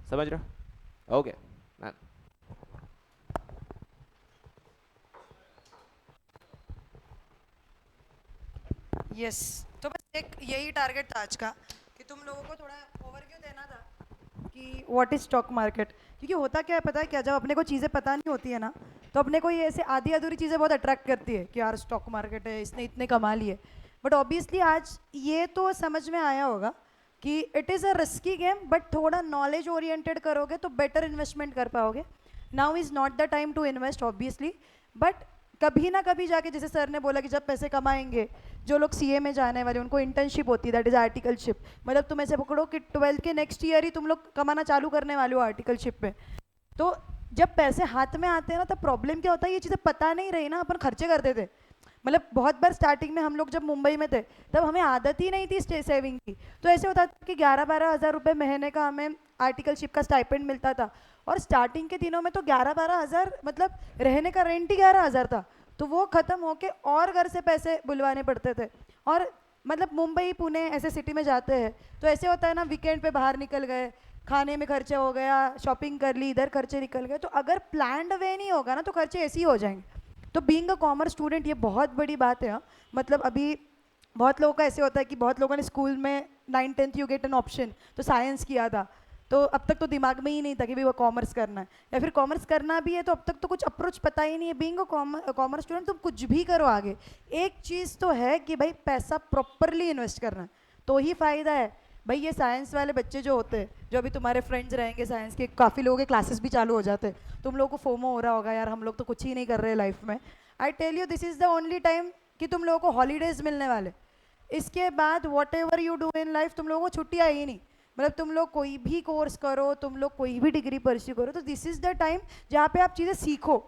समझ रहे हो? Okay ma'am. यस, तो बस एक यही टारगेट था आज का कि तुम लोगों को थोड़ा ओवरव्यू देना था कि व्हाट इज स्टॉक मार्केट। क्योंकि होता क्या है पता है क्या, जब अपने को चीज़ें पता नहीं होती है ना, तो अपने को ये ऐसे आधी अधूरी चीज़ें बहुत अट्रैक्ट करती है कि यार स्टॉक मार्केट है, इसने इतने कमा लिए। बट ऑब्वियसली आज ये तो समझ में आया होगा कि it is a risky game, but थोड़ा नॉलेज ओरिएंटेड करोगे तो बेटर इन्वेस्टमेंट कर पाओगे। Now is not the time to invest obviously, but कभी ना कभी जाके, जैसे सर ने बोला कि जब पैसे कमाएंगे, जो लोग सीए में जाने वाले उनको इंटर्नशिप होती है, दैट इज आर्टिकलशिप। मतलब तुम ऐसे पकड़ो कि 12th के नेक्स्ट ईयर ही तुम लोग कमाना चालू करने वाले हो आर्टिकलशिप में। तो जब पैसे हाथ में आते हैं ना, तब प्रॉब्लम क्या होता है, ये चीज़ें पता नहीं रही ना, अपन खर्चे करते थे। मतलब बहुत बार स्टार्टिंग में हम लोग जब मुंबई में थे तब हमें आदत ही नहीं थी सेविंग की। तो ऐसे होता था कि 11-12 हज़ार रुपये महीने का हमें आर्टिकलशिप का स्टाइपेंड मिलता था, और स्टार्टिंग के दिनों में तो 11-12 हज़ार मतलब रहने का रेंट ही 11 हज़ार था। तो वो ख़त्म होके और घर से पैसे बुलवाने पड़ते थे। और मतलब मुंबई पुणे ऐसे सिटी में जाते हैं तो ऐसे होता है ना, वीकेंड पे बाहर निकल गए, खाने में खर्चे हो गया, शॉपिंग कर ली, इधर खर्चे निकल गए। तो अगर प्लान्ड वे नहीं होगा ना तो खर्चे ऐसे ही हो जाएंगे। तो बीइंग अ कॉमर्स स्टूडेंट ये बहुत बड़ी बात है। मतलब अभी बहुत लोगों का ऐसे होता है कि बहुत लोगों ने स्कूल में 9th 10th you get an option, तो साइंस किया था, तो अब तक तो दिमाग में ही नहीं था कि भाई वो कॉमर्स करना है, या फिर कॉमर्स करना भी है तो अब तक तो कुछ अप्रोच पता ही नहीं है। बीइंग अ कॉमर्स स्टूडेंट तुम कुछ भी करो आगे, एक चीज़ तो है कि भाई पैसा प्रॉपरली इन्वेस्ट करना है तो ही फ़ायदा है। भाई ये साइंस वाले बच्चे जो होते हैं, जो अभी तुम्हारे फ्रेंड्स रहेंगे साइंस के, काफ़ी लोगों के क्लासेस भी चालू हो जाते हैं, तुम लोगों को फोमो हो रहा होगा यार हम लोग तो कुछ ही नहीं कर रहे लाइफ में। I tell you this is the only time कि तुम लोगों को हॉलीडेज मिलने वाले। इसके बाद whatever you do in life तुम लोगों को छुट्टियाँ ही नहीं। मतलब तुम लोग कोई भी कोर्स करो, तुम लोग कोई भी डिग्री परस्यू करो, तो दिस इज़ द टाइम जहाँ पे आप चीज़ें सीखो।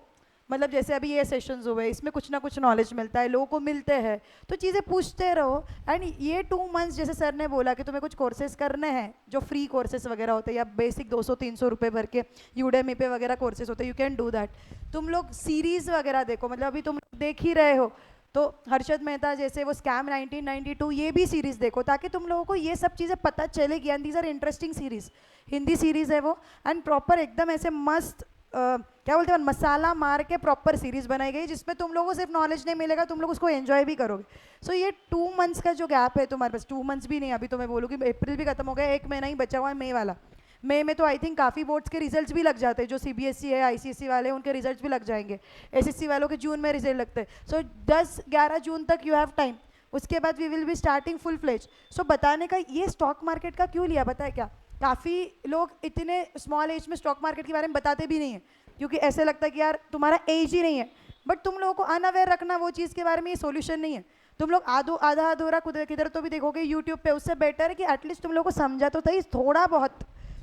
मतलब जैसे अभी ये सेशंस हुए, इसमें कुछ ना कुछ नॉलेज मिलता है, लोगों को मिलते हैं, तो चीज़ें पूछते रहो। एंड ये 2 मंथ्स जैसे सर ने बोला कि तुम्हें कुछ कोर्सेज करने हैं जो फ्री कोर्सेज वगैरह होते हैं या बेसिक 200-300 रुपये भर के यूडेमी पे वगैरह कोर्सेज होते हैं, यू कैन डू दैट। तुम लोग सीरीज़ वगैरह देखो, मतलब अभी तुम देख ही रहे हो तो हर्षद मेहता जैसे वो स्कैम 1992 ये भी सीरीज़ देखो ताकि तुम लोगों को ये सब चीज़ें पता चलेगी। And these are interesting series, Hindi series है वो, एंड प्रॉपर एकदम ऐसे मस्त क्या बोलते हैं मसाला मार के प्रॉपर सीरीज़ बनाई गई जिसमें तुम लोगों को सिर्फ नॉलेज नहीं मिलेगा, तुम लोग उसको एंजॉय भी करोगे। सो ये 2 मंथ्स का जो गैप है तुम्हारे पास, 2 मंथ्स भी नहीं, अभी तो मैं बोलूँ कि अप्रैल भी खत्म हो गया, 1 महीना ही बचा हुआ है मई वाला। मई में तो आई थिंक काफ़ी बोर्ड्स के रिजल्ट्स भी लग जाते हैं, जो सीबीएसई है आईसीएसई वाले हैं उनके रिजल्ट्स भी लग जाएंगे, एसएससी वालों के जून में रिजल्ट लगते हैं। सो 10-11 जून तक यू हैव टाइम, उसके बाद we will be starting full fledge. So बताने का ये स्टॉक मार्केट का क्यों लिया पता है क्या, काफ़ी लोग इतने स्मॉल एज में स्टॉक मार्केट के बारे में बताते भी नहीं है क्योंकि ऐसे लगता है कि यार तुम्हारा एज ही नहीं है। बट तुम लोगों को अनअवेयर रखना वो चीज़ के बारे में ये सोल्यूशन नहीं है। तुम लोग आधा अधूरा किधर तो भी देखोगे यूट्यूब पे, उससे बेटर है कि एटलीस्ट तुम लोग को समझा तो सही थोड़ा बहुत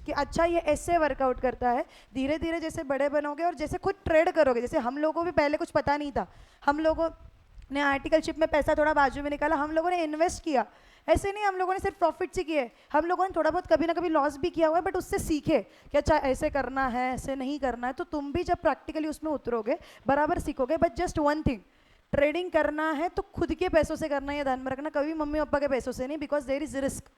कि अच्छा ये ऐसे वर्कआउट करता है। धीरे धीरे जैसे बड़े बनोगे और जैसे खुद ट्रेड करोगे, जैसे हम लोगों को भी पहले कुछ पता नहीं था, हम लोगों ने आर्टिकलशिप में पैसा थोड़ा बाजू में निकाला, हम लोगों ने इन्वेस्ट किया। ऐसे नहीं हम लोगों ने सिर्फ प्रॉफिट से किए, हम लोगों ने थोड़ा बहुत कभी ना कभी लॉस भी किया हुआ है, बट उससे सीखे कि अच्छा ऐसे करना है ऐसे नहीं करना है। तो तुम भी जब प्रैक्टिकली उसमें उतरोगे बराबर सीखोगे। But just one thing, trading करना है तो खुद के पैसों से करना है, ध्यान में रखना, कभी मम्मी पापा के पैसों से नहीं, बिकॉज देयर इज रिस्क।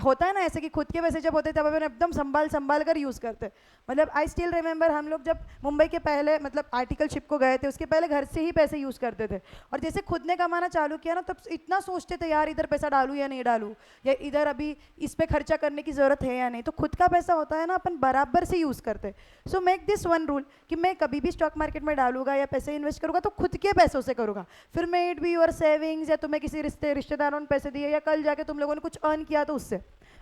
होता है ना ऐसे कि खुद के पैसे जब होते तब अपन एकदम संभाल कर यूज़ करते। मतलब आई स्टिल रिमेंबर हम लोग जब मुंबई के पहले मतलब आर्टिकलशिप को गए थे उसके पहले घर से ही पैसे यूज़ करते थे, और जैसे खुद ने कमाना चालू किया ना तब इतना सोचते थे यार इधर पैसा डालूँ या नहीं डालूँ, या इधर अभी इस पर खर्चा करने की ज़रूरत है या नहीं। तो खुद का पैसा होता है ना अपन बराबर से यूज़ करते। So make this one rule कि मैं कभी भी स्टॉक मार्केट में डालूंगा या पैसे इन्वेस्ट करूँगा तो खुद के पैसों से करूँगा, फिर may it be your savings या तुम्हें किसी रिश्तेदारों ने पैसे दिए या कल जाके तुम लोगों ने कुछ अर्न किया तो उससे।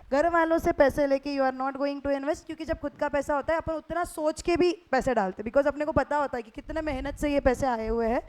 घर वालों से पैसे लेके you are not going to invest, क्योंकि जब खुद का पैसा होता है अपन उतना सोच के भी पैसे डालते बिकॉज अपने को पता होता है कि कितने मेहनत से ये पैसे आए हुए हैं।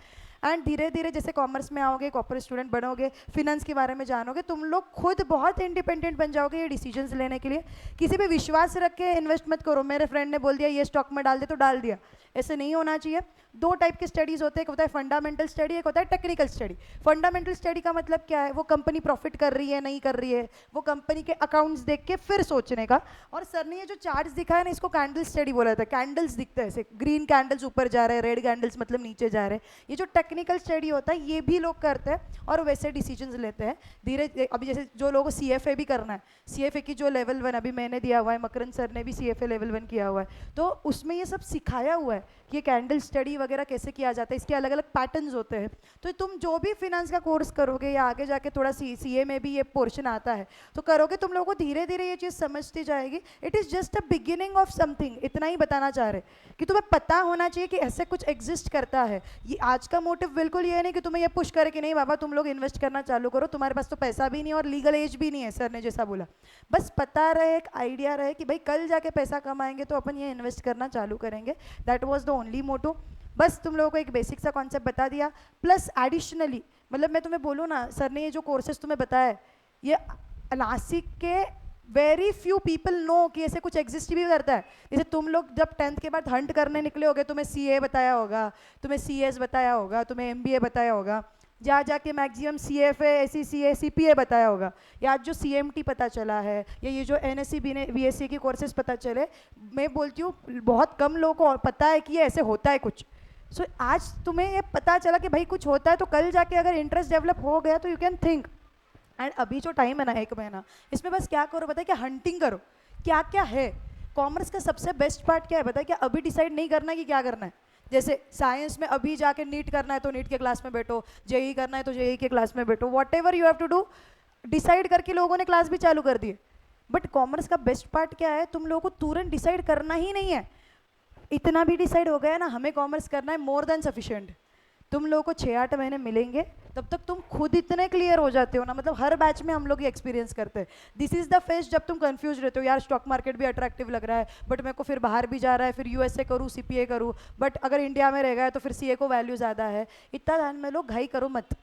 एंड धीरे धीरे जैसे कॉमर्स में आओगे, कॉर्पोरेट स्टूडेंट बनोगे, फिनेंस के बारे में जानोगे, तुम लोग खुद बहुत इंडिपेंडेंट बन जाओगे ये डिसीजंस लेने के लिए। किसी पे विश्वास रख के इन्वेस्ट मत करो, मेरे फ्रेंड ने बोल दिया ये स्टॉक में डाल दे तो डाल दिया, ऐसे नहीं होना चाहिए। 2 टाइप के स्टडीज़ होते हैं, एक होता है फंडामेंटल स्टडी, एक होता है टेक्निकल स्टडी। फंडामेंटल स्टडी का मतलब क्या है, वो कंपनी प्रॉफिट कर रही है नहीं कर रही है, वो कंपनी के अकाउंट्स देख के फिर सोचने का। और सर ने ये जो चार्ट्स दिखाया ना इसको कैंडल स्टडी बोला था, कैंडल्स दिखते हैं ऐसे, ग्रीन कैंडल्स ऊपर जा रहे हैं, रेड कैंडल्स मतलब नीचे जा रहे हैं। ये जो टेक्निकल स्टडी होता है ये भी लोग करते हैं और वैसे डिसीजंस लेते हैं धीरे। अभी जैसे जो लोगों को CFA भी करना है, CFA की जो लेवल 1 अभी मैंने दिया हुआ है, मकरन सर ने भी CFA लेवल 1 किया हुआ है, तो उसमें ये सब सिखाया हुआ है कि कैंडल स्टडी वगैरह कैसे किया जाता है, इसके अलग अलग पैटर्न्स होते हैं। तो तुम जो भी फिनेंस का कोर्स करोगे या आगे जाके थोड़ा CA में भी ये पोर्शन आता है तो करोगे, तुम लोगों को धीरे धीरे ये चीज़ समझती जाएगी। It is just a beginning of something, इतना ही बताना चाह रहे कि तुम्हें पता होना चाहिए कि ऐसे कुछ एग्जिस्ट करता है। ये आज का मोटिव बिल्कुल ये नहीं कि तुम्हें ये पुश करे कि नहीं बाबा तुम लोग इन्वेस्ट करना चालू करो, तुम्हारे पास तो पैसा भी नहीं और लीगल एज भी नहीं है, सर ने जैसा बोला। बस पता रहे, एक आइडिया रहे कि भाई कल जाके पैसा कमाएंगे तो अपन ये इन्वेस्ट करना चालू करेंगे। दैट वॉज द ओनली मोटो। बस तुम लोगों को एक बेसिक सा कॉन्सेप्ट बता दिया, प्लस एडिशनली मतलब मैं तुम्हें बोलूँ ना, सर ने ये जो कोर्सेज तुम्हें बताया ये नासिक के वेरी फ्यू पीपल नो कि ऐसे कुछ एग्जिस्ट भी करता है। जैसे तुम लोग जब 10th के बाद हंट करने निकले होगे, तुम्हें CA बताया होगा, तुम्हें CS बताया होगा, तुम्हें MBA बताया होगा, जा जाके मैक्सिमम CFA SCCA CPA बताया होगा, या आज जो CMT पता चला है या ये जो NSC BSc की कोर्सेज पता चले, मैं बोलती हूँ बहुत कम लोगों को पता है कि ये ऐसे होता है कुछ। सो आज तुम्हें ये पता चला कि भाई कुछ होता है, तो कल जाके अगर इंटरेस्ट डेवलप हो गया तो यू कैन थिंक। एंड अभी जो टाइम है ना 1 महीना, इसमें बस क्या करो बताए, क्या हंटिंग करो, क्या क्या है। कॉमर्स का सबसे बेस्ट पार्ट क्या है बताए, क्या अभी डिसाइड नहीं करना कि क्या करना है। जैसे साइंस में अभी जाके नीट करना है तो नीट के क्लास में बैठो, JEE करना है तो JEE के क्लास में बैठो, whatever you have to do decide करके लोगों ने क्लास भी चालू कर दी है। बट कॉमर्स का बेस्ट पार्ट क्या है, तुम लोगों को तुरंत डिसाइड करना ही नहीं है। इतना भी डिसाइड हो गया ना हमें कॉमर्स करना है, मोर देन सफिशिएंट। तुम लोगों को 6-8 महीने मिलेंगे, तब तक तुम खुद इतने क्लियर हो जाते हो ना, मतलब हर बैच में हम लोग ये एक्सपीरियंस करते हैं। दिस इज द फेज जब तुम कंफ्यूज रहते हो, यार स्टॉक मार्केट भी अट्रैक्टिव लग रहा है बट मेरे को फिर बाहर भी जा रहा है, फिर यूएसए करूँ, सीपीए करूँ, बट अगर इंडिया में रह गया तो फिर सीए को वैल्यू ज़्यादा है। इतना ध्यान में लो, घाई करो मत।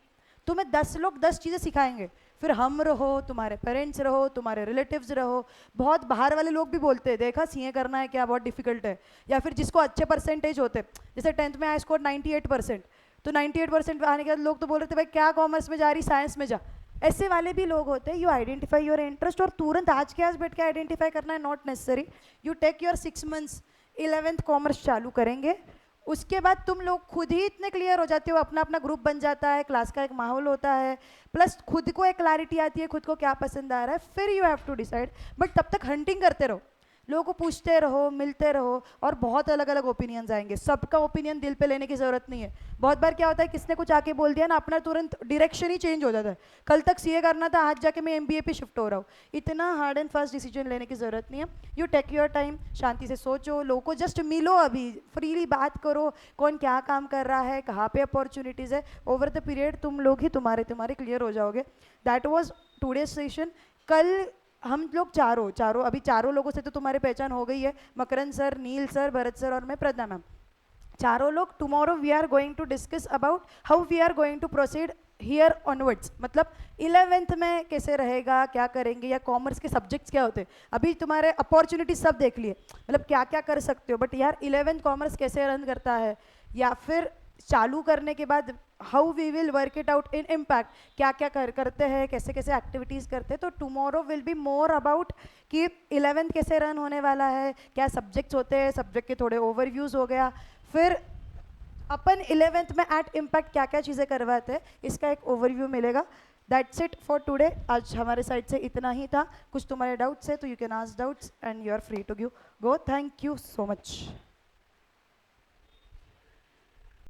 तुम्हें 10 लोग 10 चीज़ें सिखाएंगे, फिर हम रहो, तुम्हारे पेरेंट्स रहो, तुम्हारे रिलेटिव्स रहो, बहुत बाहर वाले लोग भी बोलते हैं देखा सीए करना है क्या, बहुत डिफिकल्ट है। या फिर जिसको अच्छे परसेंटेज होते, जैसे 10th में आई स्कोर 98%, तो 98% आने के बाद लोग तो बोल रहे थे भाई क्या कॉमर्स में जा रही, साइंस में जा। ऐसे वाले भी लोग होते हैं। यू आइडेंटिफाई योर इंटरेस्ट, और तुरंत आज के आज बैठ के आइडेंटिफाई करना है not necessary. You take your 6 months, 11th commerce चालू करेंगे, उसके बाद तुम लोग खुद ही इतने क्लियर हो जाते हो, अपना अपना ग्रुप बन जाता है, क्लास का एक माहौल होता है, प्लस खुद को एक क्लैरिटी आती है खुद को क्या पसंद आ रहा है, फिर you have to decide. But तब तक हंटिंग करते रहो, लोगों को पूछते रहो, मिलते रहो, और बहुत अलग अलग ओपिनियंस आएंगे। सबका ओपिनियन दिल पे लेने की ज़रूरत नहीं है। बहुत बार क्या होता है, किसने कुछ आके बोल दिया ना, अपना तुरंत डायरेक्शन ही चेंज हो जाता है। कल तक सीए करना था, आज जाके मैं एमबीए पे शिफ्ट हो रहा हूँ। इतना हार्ड एंड फास्ट डिसीजन लेने की ज़रूरत नहीं है। यू टेक योर टाइम, शांति से सोचो, लोगों को जस्ट मिलो, अभी फ्रीली बात करो, कौन क्या काम कर रहा है, कहाँ पे अपॉर्चुनिटीज़ है। ओवर द पीरियड तुम लोग ही तुम्हारे क्लियर हो जाओगे। That was today session. कल हम लोग चारों अभी चारों लोगों से तो तुम्हारी पहचान हो गई है, Makarand sir, Neel sir, Bharat sir और मैं प्रज्ञा मैम। चारों लोग tomorrow we are going to discuss about how we are going to proceed here onwards. मतलब 11th में कैसे रहेगा, क्या करेंगे, या कॉमर्स के सब्जेक्ट्स क्या होते हैं। अभी तुम्हारे अपॉर्चुनिटी सब देख लिए, मतलब क्या क्या कर सकते हो, बट यार 11th कॉमर्स कैसे रन करता है, या फिर चालू करने के बाद how we will work it out in impact, क्या क्या करते हैं, कैसे कैसे एक्टिविटीज़ करते हैं। तो tomorrow will be more about कि 11th कैसे रन होने वाला है, क्या सब्जेक्ट्स होते हैं, सब्जेक्ट के थोड़े ओवरव्यूज़ हो गया, फिर अपन 11th में एट इम्पैक्ट क्या क्या चीज़ें करवाते हैं, इसका एक ओवरव्यू मिलेगा। That's it for today. आज हमारे साइड से इतना ही था। कुछ तुम्हारे डाउट्स है तो you can ask doubts and you are free to give go. Thank you so much.